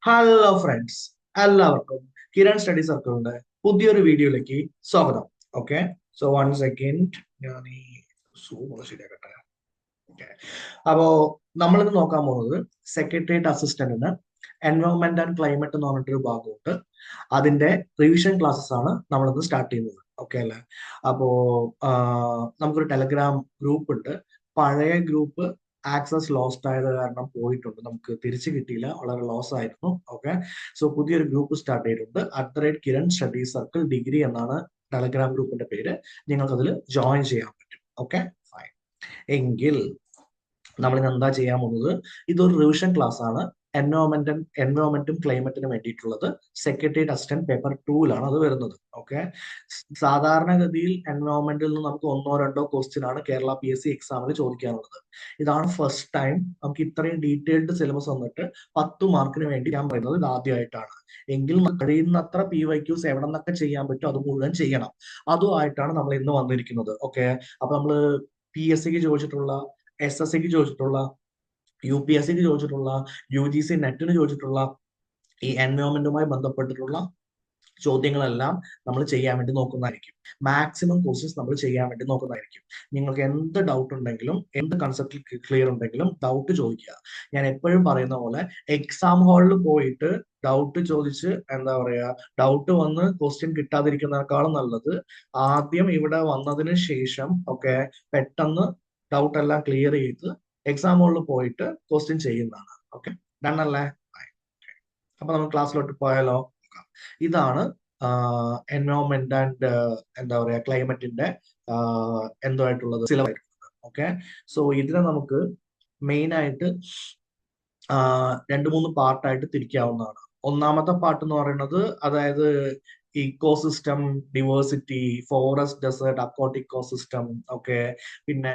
Hello friends, എല്ലാവർക്കും Kiran study സർക്കിളിന്റെ പുതിയൊരു വീഡിയോയിലേക്ക് സ്വാഗതം. ഓക്കെ, സോ 1 സെക്കൻഡ്, ഞാൻ ഈ സൂം ശരിയാക്കട്ടെ. ഓക്കെ, അപ്പോ നമ്മളിന്ന് നോക്കാൻ പോകുന്നത് സെക്രട്ടേറിയറ്റ് അസിസ്റ്റന്റിന് എൻവയോൺമെന്റ് ആൻഡ് ക്ലൈമറ്റ് എന്ന് പറഞ്ഞിട്ടൊരു ഭാഗമുണ്ട്. അതിന്റെ റിവിഷൻ ക്ലാസ്സസ് ആണ് നമ്മളിന്ന് സ്റ്റാർട്ട് ചെയ്യുന്നത്. ഓക്കെ അല്ലേ? അപ്പോ നമുക്കൊരു ടെലഗ്രാം ഗ്രൂപ്പ് ഉണ്ട്. പഴയ ഗ്രൂപ്പ് ആക്സസ് ലോസ്റ്റ് ആയത് കാരണം പോയിട്ടുണ്ട്, നമുക്ക് തിരിച്ചു കിട്ടിയില്ല, വളരെ ലോസ് ആയിരുന്നു. ഓക്കെ, സോ പുതിയൊരു ഗ്രൂപ്പ് സ്റ്റാർട്ട് ചെയ്തിട്ടുണ്ട്. @കിരൺ സ്റ്റഡി സർക്കിൾ ഡിഗ്രി എന്നാണ് ടെലഗ്രാം ഗ്രൂപ്പിന്റെ പേര്. നിങ്ങൾക്ക് അതിൽ ജോയിൻ ചെയ്യാൻ പറ്റും. Okay, fine. എങ്കിൽ നമ്മൾ ഇന്ന് എന്താ ചെയ്യാൻ പോകുന്നത്? ഇതൊരു റിവിഷൻ ക്ലാസ് ആണ്. എൻവയോൺമെന്റും ക്ലൈമറ്റിനും വേണ്ടിയിട്ടുള്ളത്. സെക്രട്ടേറിയറ്റ് അസിസ്റ്റന്റ് പേപ്പർ 2 അത് വരുന്നത്. ഓക്കെ, സാധാരണഗതിയിൽ എൻവയോൺമെന്റിൽ നിന്ന് നമുക്ക് ഒന്നോ രണ്ടോ ക്വസ്റ്റ്യൻ ആണ് കേരള PSC എക്സാമിൽ ചോദിക്കാനുള്ളത്. ഇതാണ് ഫസ്റ്റ് ടൈം നമുക്ക് ഇത്രയും ഡീറ്റെയിൽഡ് സിലബസ് വന്നിട്ട് 10 മാർക്കിന് വേണ്ടി ഞാൻ പറയുന്നത് ഇത് ആദ്യമായിട്ടാണ്. എങ്കിൽ കഴിയുന്നത്ര PYQs എവിടെ നിന്നൊക്കെ ചെയ്യാൻ പറ്റും അത് മുഴുവൻ ചെയ്യണം. അതുമായിട്ടാണ് നമ്മൾ ഇന്ന് വന്നിരിക്കുന്നത്. ഓക്കെ, അപ്പൊ നമ്മള് PSCക്ക് ചോദിച്ചിട്ടുള്ള, SSCക്ക് ചോദിച്ചിട്ടുള്ള, UPSCക്ക് ചോദിച്ചിട്ടുള്ള, UGC നെറ്റിന് ചോദിച്ചിട്ടുള്ള ഈ എൻവയോൺമെന്റുമായി ബന്ധപ്പെട്ടിട്ടുള്ള ചോദ്യങ്ങളെല്ലാം നമ്മൾ ചെയ്യാൻ വേണ്ടി നോക്കുന്നതായിരിക്കും. മാക്സിമം ക്വസ്റ്റ്യൻസ് നമ്മൾ ചെയ്യാൻ വേണ്ടി നോക്കുന്നതായിരിക്കും. നിങ്ങൾക്ക് എന്ത് ഡൗട്ട് ഉണ്ടെങ്കിലും, എന്ത് കൺസെപ്റ്റിൽ ക്ലിയർ ഉണ്ടെങ്കിലും ഡൗട്ട് ചോദിക്കുക. ഞാൻ എപ്പോഴും പറയുന്ന പോലെ എക്സാം ഹാളിൽ പോയിട്ട് ഡൗട്ട് ചോദിച്ച് എന്താ പറയാ, ഡൗട്ട് വന്ന് ക്വസ്റ്റ്യൻ കിട്ടാതിരിക്കുന്നതിനേക്കാളും നല്ലത് ആദ്യം ഇവിടെ വന്നതിന് ശേഷം ഒക്കെ പെട്ടെന്ന് ഡൗട്ട് എല്ലാം ക്ലിയർ ചെയ്ത് എക്സാം ഹാളിൽ പോയിട്ട് ക്വസ്റ്റ്യൻ ചെയ്യുന്നതാണ്. ഓക്കെ, ഡൺ അല്ലേ? അപ്പൊ നമുക്ക് ക്ലാസ്സിലോട്ട് പോയാലോ? ഇതാണ് എൻവയോൺമെന്റ് ആൻഡ് എന്താ പറയാ ക്ലൈമറ്റിന്റെ എന്തായിട്ടുള്ളത് സിലബസ്. ഓക്കെ, സോ ഇതിനെ നമുക്ക് മെയിൻ ആയിട്ട് 2-3 പാർട്ടായിട്ട് തിരിക്കാവുന്നതാണ്. ഒന്നാമത്തെ പാർട്ട് എന്ന് പറയുന്നത്, അതായത് ecosystem, diversity, forest, desert, aquatic ecosystem. Okay, പിന്നെ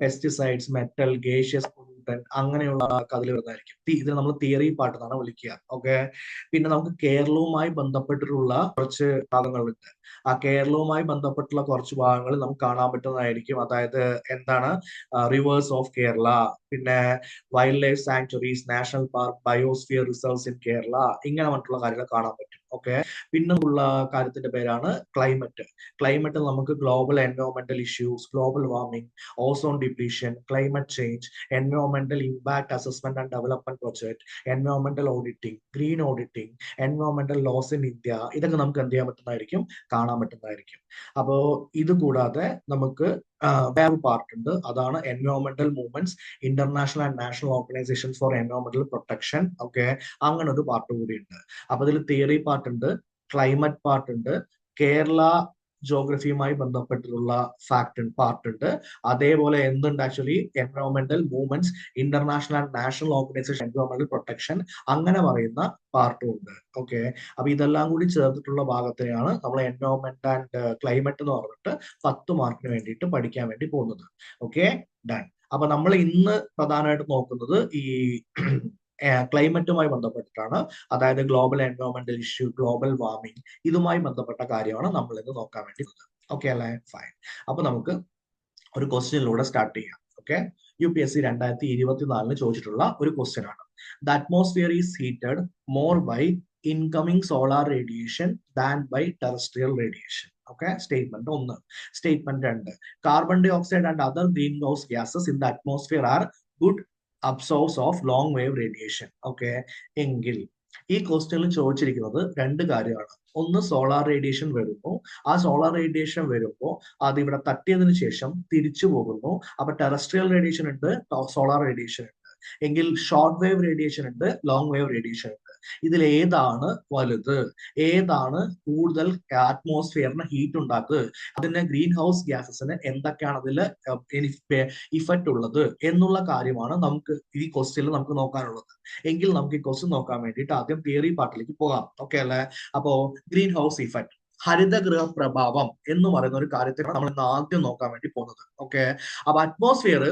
പെസ്റ്റിസൈഡ്സ്, മെറ്റൽ, ഗേഷ്യസ് പൊല്യൂട്ടന്റ്, അങ്ങനെയുള്ള അതിൽ വരുന്നതായിരിക്കും. ഇതിന് നമ്മൾ തിയറി പാർട്ട് എന്നാണ് വിളിക്കുക. ഓക്കെ, പിന്നെ നമുക്ക് കേരളവുമായി ബന്ധപ്പെട്ടിട്ടുള്ള കുറച്ച് ഭാഗങ്ങളുണ്ട്. ആ കേരളവുമായി ബന്ധപ്പെട്ടുള്ള കുറച്ച് ഭാഗങ്ങൾ നമുക്ക് കാണാൻ പറ്റുന്നതായിരിക്കും. അതായത് എന്താണ് റിവേഴ്സ് ഓഫ് കേരള, പിന്നെ wild life sanctuaries, national park, biosphere reserves in Kerala, ഇങ്ങനെ മറ്റുള്ള കാര്യങ്ങൾ കാണാൻ പറ്റും. ഓക്കെ, പിന്നുള്ള കാര്യത്തിന്റെ പേരാണ് ക്ലൈമറ്റ്. ക്ലൈമറ്റ് നമുക്ക് global എൻവയോൺമെന്റൽ issues, global warming, ozone depletion, climate change, എൻവയോൺമെന്റൽ impact assessment and development project, എൻവയോൺമെന്റൽ auditing, green auditing, എൻവയോൺമെന്റൽ loss in India, ഇതൊക്കെ നമുക്ക് എന്ത് ചെയ്യാൻ പറ്റുന്നതായിരിക്കും, കാണാൻ പറ്റുന്നതായിരിക്കും. അപ്പോ ഇത് കൂടാതെ നമുക്ക് വേറെ പാർട്ട് ഉണ്ട്. അതാണ് എൻവയോൺമെന്റൽ movements, international and national organisation for എൻവയോൺമെന്റൽ protection. Okay, അങ്ങനെ ഒരു പാർട്ട് കൂടി ഉണ്ട്. അപ്പൊ ഇതിൽ തിയറി പാർട്ട് ഉണ്ട്, ക്ലൈമറ്റ് പാർട്ട് ഉണ്ട്, കേരള ജോഗ്രഫിയുമായി ബന്ധപ്പെട്ടിട്ടുള്ള പാർട്ട് ഉണ്ട്. അതേപോലെ എന്തുണ്ട്, actually എൻവയോൺമെന്റൽ movements, international and national organisation എൻവയോൺമെന്റൽ protection, അങ്ങനെ പറയുന്ന പാർട്ടും ഉണ്ട്. ഓക്കെ, അപ്പൊ ഇതെല്ലാം കൂടി ചേർത്തിട്ടുള്ള ഭാഗത്തെയാണ് നമ്മൾ എൻവയോൺമെന്റ് ആൻഡ് ക്ലൈമറ്റ് എന്ന് പറഞ്ഞിട്ട് 10 മാർക്കിന് വേണ്ടിയിട്ട് പഠിക്കാൻ വേണ്ടി പോകുന്നത്. Okay, done. അപ്പൊ നമ്മൾ ഇന്ന് പ്രധാനമായിട്ട് നോക്കുന്നത് ഈ ക്ലൈമറ്റുമായി ബന്ധപ്പെട്ടിട്ടാണ്. അതായത് ഗ്ലോബൽ എൻവയോൺമെന്റൽ ഇഷ്യൂ, ഗ്ലോബൽ വാർമിംഗ്, ഇതുമായി ബന്ധപ്പെട്ട കാര്യമാണ് നമ്മൾ ഇന്ന് നോക്കാൻ വേണ്ടി. ഓക്കെ അല്ലേ? ഫൈൻ. അപ്പൊ നമുക്ക് ഒരു ക്വസ്റ്റ്യനിലൂടെ സ്റ്റാർട്ട് ചെയ്യാം. ഓക്കെ, UPSC 2024 ചോദിച്ചിട്ടുള്ള ഒരു ക്വസ്റ്റ്യൻ ആണ്. The atmosphere is heated more by incoming solar radiation than by terrestrial radiation. Okay, statement 1. Statement 2. Carbon dioxide and other green house gases in the atmosphere are good absorbs of long wave radiation. Okay, എങ്കിൽ ഈ ക്വസ്റ്റ്യനിൽ ചോദിച്ചിരിക്കുന്നത് രണ്ട് കാര്യമാണ്. ഒന്ന്, solar radiation വരുന്നു. ആ solar radiation വരുമ്പോൾ അത് ഇവിടെ തട്ടിയതിനു ശേഷം തിരിച്ചു പോകുന്നു. അപ്പൊ ടെറസ്ട്രിയൽ റേഡിയേഷൻ ഉണ്ട്, സോളാർ റേഡിയേഷൻ ഉണ്ട്. എങ്കിൽ ഷോർട്ട് വേവ് റേഡിയേഷൻ ഉണ്ട്, ലോങ് വേവ് റേഡിയേഷൻ ഉണ്ട്. ഇതിൽ ഏതാണ് വലുത്? ഏതാണ് കൂടുതൽ അറ്റ്മോസ്ഫിയറിന് ഹീറ്റ് ഉണ്ടാക്കുക? അതിന് ഗ്രീൻ ഹൗസ് ഗ്യാസസിന് എന്തൊക്കെയാണ് അതിൽ ഇഫക്റ്റ് ഉള്ളത് എന്നുള്ള കാര്യമാണ് നമുക്ക് ഈ ക്വസ്റ്റ്യനിൽ നമുക്ക് നോക്കാനുള്ളത്. എങ്കിൽ നമുക്ക് ഈ ക്വസ്റ്റ്യൻ നോക്കാൻ വേണ്ടിയിട്ട് ആദ്യം തിയറി പാർട്ടിലേക്ക് പോകാം. ഓക്കെ അല്ലേ? അപ്പോ ഗ്രീൻ ഹൗസ് ഇഫക്റ്റ്, ഹരിതഗൃഹ പ്രഭാവം എന്ന് പറയുന്ന ഒരു കാര്യത്തെയാണ് നമ്മൾ ഇന്ന് ആദ്യം നോക്കാൻ വേണ്ടി പോകുന്നത്. ഓക്കെ, അപ്പൊ അറ്റ്മോസ്ഫിയർ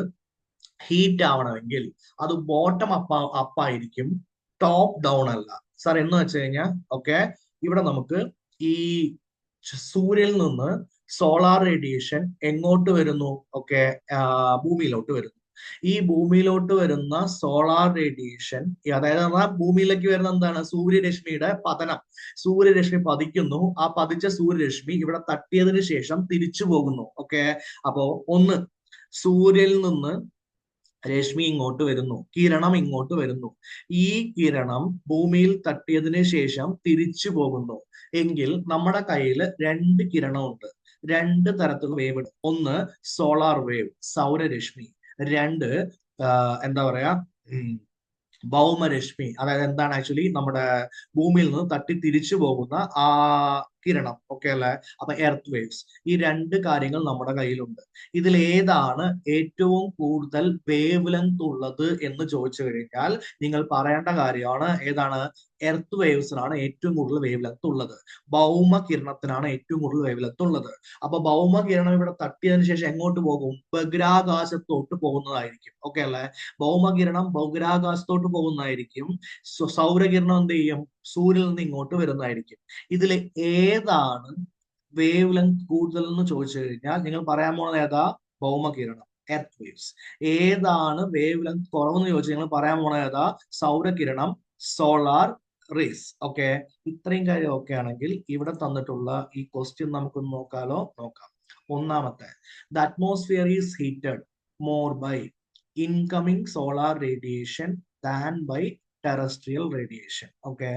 ഹീറ്റ് ആവണമെങ്കിൽ അത് ബോട്ടം അപ്പായിരിക്കും, ടോപ്പ് ഡൗൺ അല്ല. സാർ എന്ന് വെച്ച് കഴിഞ്ഞാൽ, ഓക്കെ, ഇവിടെ നമുക്ക് ഈ സൂര്യനിൽ നിന്ന് സോളാർ റേഡിയേഷൻ എങ്ങോട്ട് വരുന്നു? ഓക്കെ, ഭൂമിയിലോട്ട് വരുന്നു. ഈ ഭൂമിയിലോട്ട് വരുന്ന സോളാർ റേഡിയേഷൻ, അതായത് ഭൂമിയിലേക്ക് വരുന്ന എന്താണ്, സൂര്യരശ്മിയുടെ പതനം. സൂര്യരശ്മി പതിക്കുന്നു, ആ പതിച്ച സൂര്യരശ്മി ഇവിടെ തട്ടിയതിനു ശേഷം തിരിച്ചു പോകുന്നു. ഓക്കെ, അപ്പോ ഒന്ന്, സൂര്യനിൽ നിന്ന് രശ്മി ഇങ്ങോട്ട് വരുന്നു, കിരണം ഇങ്ങോട്ട് വരുന്നു. ഈ കിരണം ഭൂമിയിൽ തട്ടിയതിനു ശേഷം തിരിച്ചു പോകുന്നു. എങ്കിൽ നമ്മുടെ കയ്യിൽ രണ്ട് കിരണമുണ്ട്, രണ്ട് തരത്തിലുള്ള വേവ് ഉണ്ട്. ഒന്ന് സോളാർ വേവ്, സൗരരശ്മി. രണ്ട് എന്താ പറയാ, ഭൗമരശ്മി, അതായത് എന്താണ് ആക്ച്വലി നമ്മുടെ ഭൂമിയിൽ നിന്ന് തട്ടി തിരിച്ചു പോകുന്ന ആ കിരണം. ഓക്കെ അല്ലെ? അപ്പൊ എർത്ത് വേവ്സ്. ഈ രണ്ട് കാര്യങ്ങൾ നമ്മുടെ കയ്യിലുണ്ട്. ഇതിൽ ഏതാണ് ഏറ്റവും കൂടുതൽ വേവ് ലെങ്ത് ഉള്ളത് എന്ന് ചോദിച്ചു കഴിഞ്ഞാൽ നിങ്ങൾ പറയേണ്ട കാര്യമാണ് ഏതാണ്, എർത്ത് വേവ്സിനാണ് ഏറ്റവും കൂടുതൽ വേവ് ലെങ്ത് ഉള്ളത്, ഭൗമകിരണത്തിനാണ് ഏറ്റവും കൂടുതൽ വേവ് ലെങ്ത് ഉള്ളത്. അപ്പൊ ഭൗമകിരണം ഇവിടെ തട്ടിയതിനു ശേഷം എങ്ങോട്ട് പോകും, ബഹിരാകാശത്തോട്ട് പോകുന്നതായിരിക്കും. ഓക്കെ അല്ലെ? ഭൗമകിരണം ബഹിരാകാശത്തോട്ട് പോകുന്നതായിരിക്കും. സൗരകിരണം എന്ത് ചെയ്യും, സൂര്യനിൽ നിന്ന് ഇങ്ങോട്ട് വരുന്നതായിരിക്കും. ഇതിൽ ഏതാണ് വേവ് ലെങ്ത് കൂടുതൽ എന്ന് ചോദിച്ചു കഴിഞ്ഞാൽ നിങ്ങൾ പറയാൻ പോണത് ഏതാ, ഭൗമകിരണം, എർത്ത് വേവ്സ്. ഏതാണ് വേവ് ലെങ്ത് കുറവെന്ന് ചോദിച്ചാൽ നിങ്ങൾ പറയാൻ പോണത് ഏതാ, സൗരകിരണം, സോളാർ റേസ്. ഓക്കെ, ഇത്രയും കാര്യം ഓക്കെ ആണെങ്കിൽ ഇവിടെ തന്നിട്ടുള്ള ഈ ക്വസ്റ്റ്യൻ നമുക്കൊന്ന് നോക്കാം. ഒന്നാമത്തെ, the atmosphere is heated more by incoming solar radiation than by terrestrial radiation. Okay,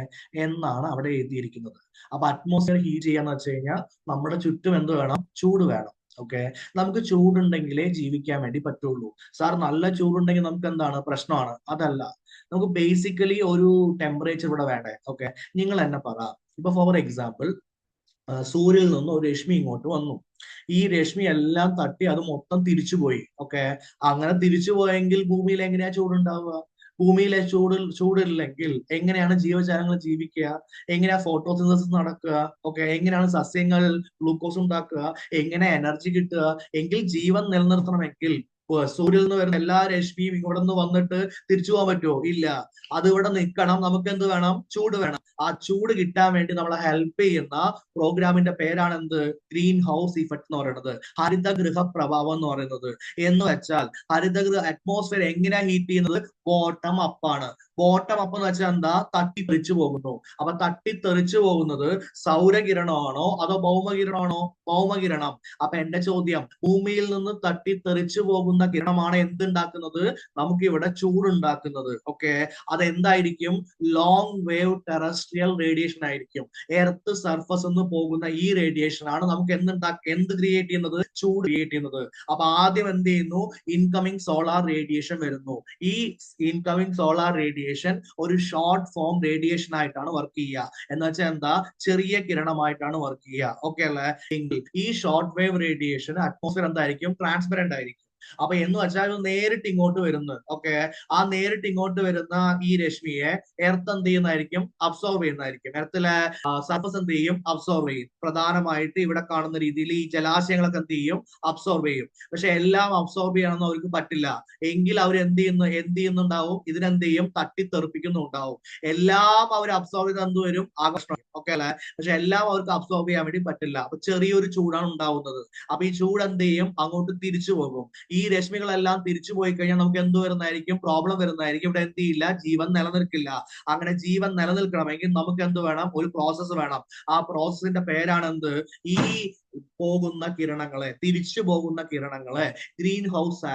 എന്നാണ് അവിടെ എഴുതിയിരിക്കുന്നത്. അപ്പൊ അറ്റ്മോസ്ഫിയർ ഹീറ്റ് ചെയ്യാന്ന് വെച്ച് കഴിഞ്ഞാൽ നമ്മുടെ ചുറ്റും എന്ത് വേണം, ചൂട് വേണം. ഓക്കെ, നമുക്ക് ചൂടുണ്ടെങ്കിലേ ജീവിക്കാൻ വേണ്ടി പറ്റുള്ളൂ. സാർ നല്ല ചൂടുണ്ടെങ്കിൽ നമുക്ക് എന്താണ് പ്രശ്നമാണ്, അതല്ല. നമുക്ക് ബേസിക്കലി ഒരു ടെമ്പറേച്ചർ ഇവിടെ വേണ്ടേ. ഓക്കെ, നിങ്ങൾ എന്നെ പറ, ഇപ്പൊ ഫോർ എക്സാമ്പിൾ സൂര്യനിൽ നിന്ന് ഒരു രശ്മി ഇങ്ങോട്ട് വന്നു, ഈ രശ്മി എല്ലാം തട്ടി അത് മൊത്തം തിരിച്ചുപോയി. ഓക്കെ, അങ്ങനെ തിരിച്ചു പോയെങ്കിൽ ഭൂമിയിൽ എങ്ങനെയാ ചൂടുണ്ടാവുക, ഭൂമിയിലെ ചൂടില്ലെങ്കിൽ എങ്ങനെയാണ് ജീവജാലങ്ങൾ ജീവിക്കുക, എങ്ങനെയാ ഫോട്ടോസിന്തസിസ് നടക്കുക, ഓക്കെ, എങ്ങനെയാണ് സസ്യങ്ങൾ ഗ്ലൂക്കോസ് ഉണ്ടാക്കുക, എങ്ങനെ എനർജി കിട്ടുക. എങ്കിൽ ജീവൻ നിലനിർത്തണമെങ്കിൽ സൂര്യനിൽ നിന്ന് വരുന്ന എല്ലാ രശ്മിയും ഇവിടെ നിന്ന് വന്നിട്ട് തിരിച്ചു പോകാൻ പറ്റുമോ, ഇല്ല. അത് ഇവിടെ നിൽക്കണം, നമുക്ക് എന്ത് വേണം, ചൂട് വേണം. ആ ചൂട് കിട്ടാൻ വേണ്ടി നമ്മളെ ഹെൽപ്പ് ചെയ്യുന്ന പ്രോഗ്രാമിന്റെ പേരാണ് എന്ത്, ഗ്രീൻ ഹൗസ് ഇഫക്ട് എന്ന് പറയുന്നത്, ഹരിതഗൃഹ പ്രഭാവം എന്ന് പറയുന്നത്. എന്ന് വെച്ചാൽ ഹരിതഗൃഹ അറ്റ്മോസ്ഫിയർ എങ്ങനെയാ ഹീറ്റ് ചെയ്യുന്നത്, ബോട്ടം അപ്പ് ആണ്. ബോട്ടം അപ്പ് എന്ന് വെച്ചാൽ എന്താ, തട്ടിത്തെറിച്ചു പോകുന്നു. അപ്പൊ തട്ടിത്തെറിച്ചു പോകുന്നത് സൗരകിരണമാണോ അതോ ഭൗമകിരണമാണോ, ഭൗമകിരണം. അപ്പൊ എന്റെ ചോദ്യം, ഭൂമിയിൽ നിന്ന് തട്ടിത്തെറിച്ചു പോകുന്ന കിരണമാണ് എന്തുണ്ടാക്കുന്നത്, നമുക്ക് ഇവിടെ ചൂടുണ്ടാക്കുന്നത്. ഓക്കെ, അതെന്തായിരിക്കും, ലോങ് വേവ് ടെറസ്ട്രിയൽ റേഡിയേഷൻ ആയിരിക്കും. എർത്ത് സർഫസ് എന്ന് പോകുന്ന ഈ റേഡിയേഷൻ ആണ് നമുക്ക് എന്ത് ക്രിയേറ്റ് ചെയ്യുന്നത്, ചൂട് ക്രിയേറ്റ് ചെയ്യുന്നത്. അപ്പൊ ആദ്യം എന്ത് ചെയ്യുന്നു, ഇൻകമിങ് സോളാർ റേഡിയേഷൻ വരുന്നു. ഈ ഇൻകമിങ് സോളാർ റേഡിയേഷൻ ഒരു ഷോർട്ട് ഫോം റേഡിയേഷൻ ആയിട്ടാണ് വർക്ക് ചെയ്യുക. എന്ന് വെച്ചാൽ എന്താ, ചെറിയ കിരണമായിട്ടാണ് വർക്ക് ചെയ്യുക. ഓക്കെ അല്ലെ? എങ്കിൽ ഈ ഷോർട്ട് വേവ് റേഡിയേഷൻ അറ്റ്മോസ്ഫിയർ എന്തായിരിക്കും, ട്രാൻസ്പെറന്റ് ആയിരിക്കും. അപ്പൊ എന്ന് വെച്ചാൽ നേരിട്ട് ഇങ്ങോട്ട് വരുന്നു. ഓക്കെ, ആ നേരിട്ട് ഇങ്ങോട്ട് വരുന്ന ഈ രശ്മിയെ എർത്ത് എന്ത് ചെയ്യുന്നതായിരിക്കും, അബ്സോർവ് ചെയ്യുന്നതായിരിക്കും. എർത്തിലെ സർഫസ് എന്ത് ചെയ്യും, അബ്സോർവ് ചെയ്യും. പ്രധാനമായിട്ട് ഇവിടെ കാണുന്ന രീതിയിൽ ഈ ജലാശയങ്ങളൊക്കെ എന്ത് ചെയ്യും, അബ്സോർവ് ചെയ്യും. പക്ഷെ എല്ലാം അബ്സോർവ് ചെയ്യണമെന്ന് അവർക്ക് പറ്റില്ല. എങ്കിൽ അവർ എന്ത് ചെയ്യുന്നുണ്ടാവും, ഇതിനെന്ത് ചെയ്യും, തട്ടിത്തെറിപ്പിക്കുന്നുണ്ടാവും. എല്ലാം അവർ അബ്സോർവ് ചെയ്ത് എന്ത് വരും, ആകർഷണം. ഓക്കെ അല്ലെ? പക്ഷെ എല്ലാം അവർക്ക് അബ്സോർവ് ചെയ്യാൻ വേണ്ടി പറ്റില്ല. അപ്പൊ ചെറിയൊരു ചൂടാണ് ഉണ്ടാവുന്നത്. അപ്പൊ ഈ ചൂട് എന്ത് ചെയ്യും, അങ്ങോട്ട് തിരിച്ചു പോകും. ഈ രശ്മികളെല്ലാം തിരിച്ചു പോയി കഴിഞ്ഞാൽ നമുക്ക് എന്ത് വരുന്നതായിരിക്കും, പ്രോബ്ലം വരുന്നതായിരിക്കും. ഇവിടെ എന്ത് ചെയ്യില്ല, ജീവൻ നിലനിൽക്കില്ല. അങ്ങനെ ജീവൻ നിലനിൽക്കണമെങ്കിൽ നമുക്ക് എന്ത് വേണം, ഒരു പ്രോസസ്സ് വേണം. ആ പ്രോസസ്സിന്റെ പേരാണ് എന്ത്, ഈ പോകുന്ന കിരണങ്ങളെ, തിരിച്ചു പോകുന്ന കിരണങ്ങളെ ഗ്രീൻ ഹൗസ്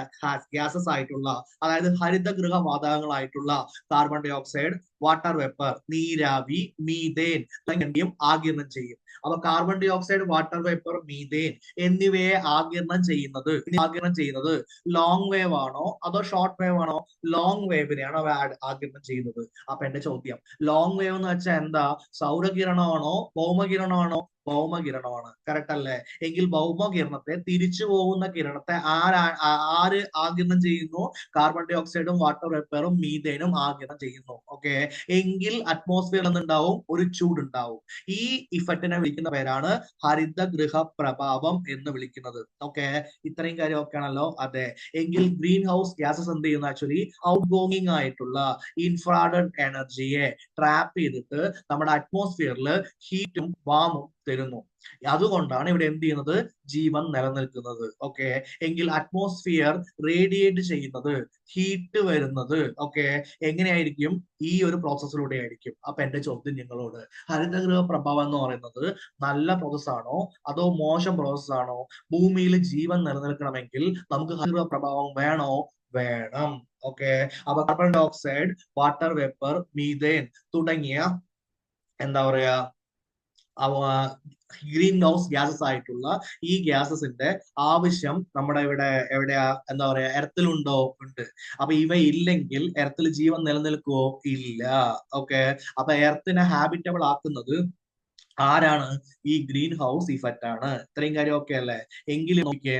ഗ്യാസസ് ആയിട്ടുള്ള, അതായത് ഹരിതഗൃഹ വാതകങ്ങളായിട്ടുള്ള carbon dioxide, water vapour, നീരാവി, മീഥേൻ എന്നിവയും ആഗിരണം ചെയ്യും. അപ്പൊ carbon dioxide, water vapour, methane എന്നിവയെ ആഗിരണം ചെയ്യുന്നത് ലോങ് വേവ് ആണോ അതോ ഷോർട്ട് വേവ് ആണോ, ലോങ് വേവിനെയാണ് അവ ആഗിരണം ചെയ്യുന്നത്. അപ്പൊ എന്റെ ചോദ്യം, ലോങ് വേവ് എന്ന് വെച്ചാൽ എന്താ, സൗരകിരണമാണോ ഭൗമകിരണമാണോ, ഭൗമകിരണമാണ്. കറക്റ്റ് അല്ലേ? എങ്കിൽ ഭൗമകിരണത്തെ, തിരിച്ചു പോകുന്ന കിരണത്തെ ആര് ആഗിരണം ചെയ്യുന്നു, കാർബൺ ഡൈ ഓക്സൈഡും വാട്ടർ വേപ്പറും മീഥേനും ആഗിരണം ചെയ്യുന്നു. ഓക്കെ, എങ്കിൽ അറ്റ്മോസ്ഫിയർ എന്തുണ്ടാവും, ഒരു ചൂടുണ്ടാവും. ഈ ഇഫക്റ്റിനെ വിളിക്കുന്ന പേരാണ് ഹരിതഗൃഹ പ്രഭാവം എന്ന് വിളിക്കുന്നത്. ഓക്കെ, ഇത്രയും കാര്യം ഒക്കെ ആണല്ലോ. അതെ, എങ്കിൽ ഗ്രീൻ ഹൗസ് ഗ്യാസസ് എന്ത് ചെയ്യുന്നു, ആക്ച്വലി ഔട്ട് ഗോയിങ് ആയിട്ടുള്ള ഇൻഫ്രാറെഡ് എനർജിയെ ട്രാപ്പ് ചെയ്തിട്ട് നമ്മുടെ അറ്റ്മോസ്ഫിയറിൽ ഹീറ്റും വാമും തരുന്നു. അതുകൊണ്ടാണ് ഇവിടെ എന്ത് ചെയ്യുന്നത്, ജീവൻ നിലനിൽക്കുന്നത്. ഓക്കെ, എങ്കിൽ അറ്റ്മോസ്ഫിയർ റേഡിയേറ്റ് ചെയ്യുന്നത്, ഹീറ്റ് വരുന്നത് ഓക്കെ എങ്ങനെയായിരിക്കും, ഈ ഒരു പ്രോസസ്സിലൂടെ ആയിരിക്കും. അപ്പൊ എന്റെ ചോദ്യം നിങ്ങളോട്, ഹരിതഗൃഹ പ്രഭാവം എന്ന് പറയുന്നത് നല്ല പ്രോസസ് ആണോ അതോ മോശം പ്രോസസ് ആണോ? ഭൂമിയിൽ ജീവൻ നിലനിൽക്കണമെങ്കിൽ നമുക്ക് ഹരിതഗൃഹ പ്രഭാവം വേണോ? വേണം. ഓക്കെ, അപ്പൊ carbon dioxide, water vapour, methane തുടങ്ങിയ എന്താ പറയാ ഗ്രീൻ ഹൗസ് ഗ്യാസസ് ആയിട്ടുള്ള ഈ ഗ്യാസസിന്റെ ആവശ്യം നമ്മുടെ ഇവിടെ എവിടെയാ, എന്താ പറയാ, എർത്തിലുണ്ടോ? ഉണ്ട്. അപ്പൊ ഇവ ഇല്ലെങ്കിൽ എർത്തിൽ ജീവൻ നിലനിൽക്കുവോ? ഇല്ല. ഓക്കെ, അപ്പൊ എർത്തിനെ ഹാബിറ്റബിൾ ആക്കുന്നത് ആരാണ്? ഈ ഗ്രീൻ ഹൗസ് ഇഫക്റ്റ് ആണ്. ഇത്രയും കാര്യം ഓക്കെ അല്ലേ? എങ്കിലും നോക്കിയേ,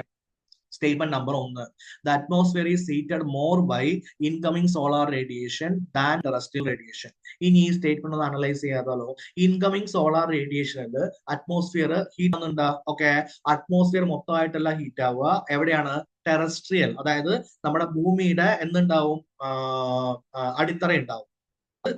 statement number 1, the atmosphere is heated more by incoming solar radiation than terrestrial radiation. ഇനി ഈ സ്റ്റേറ്റ്മെന്റ് ഒന്ന് അനലൈസ് ചെയ്യാതാലോ. ഇൻകമിംഗ് സോളാർ റേഡിയേഷനിൽ അറ്റ്മോസ്ഫിയർ ഹീറ്റ് ആവുന്നുണ്ടാ? ഓക്കെ, അറ്റ്മോസ്ഫിയർ മൊത്തമായിട്ടല്ല ഹീറ്റ് ആവുക. എവിടെയാണ്? ടെറസ്ട്രിയൽ, അതായത് നമ്മുടെ ഭൂമിയുടെ എന്തുണ്ടാവും, അടിത്തറ ഉണ്ടാവും,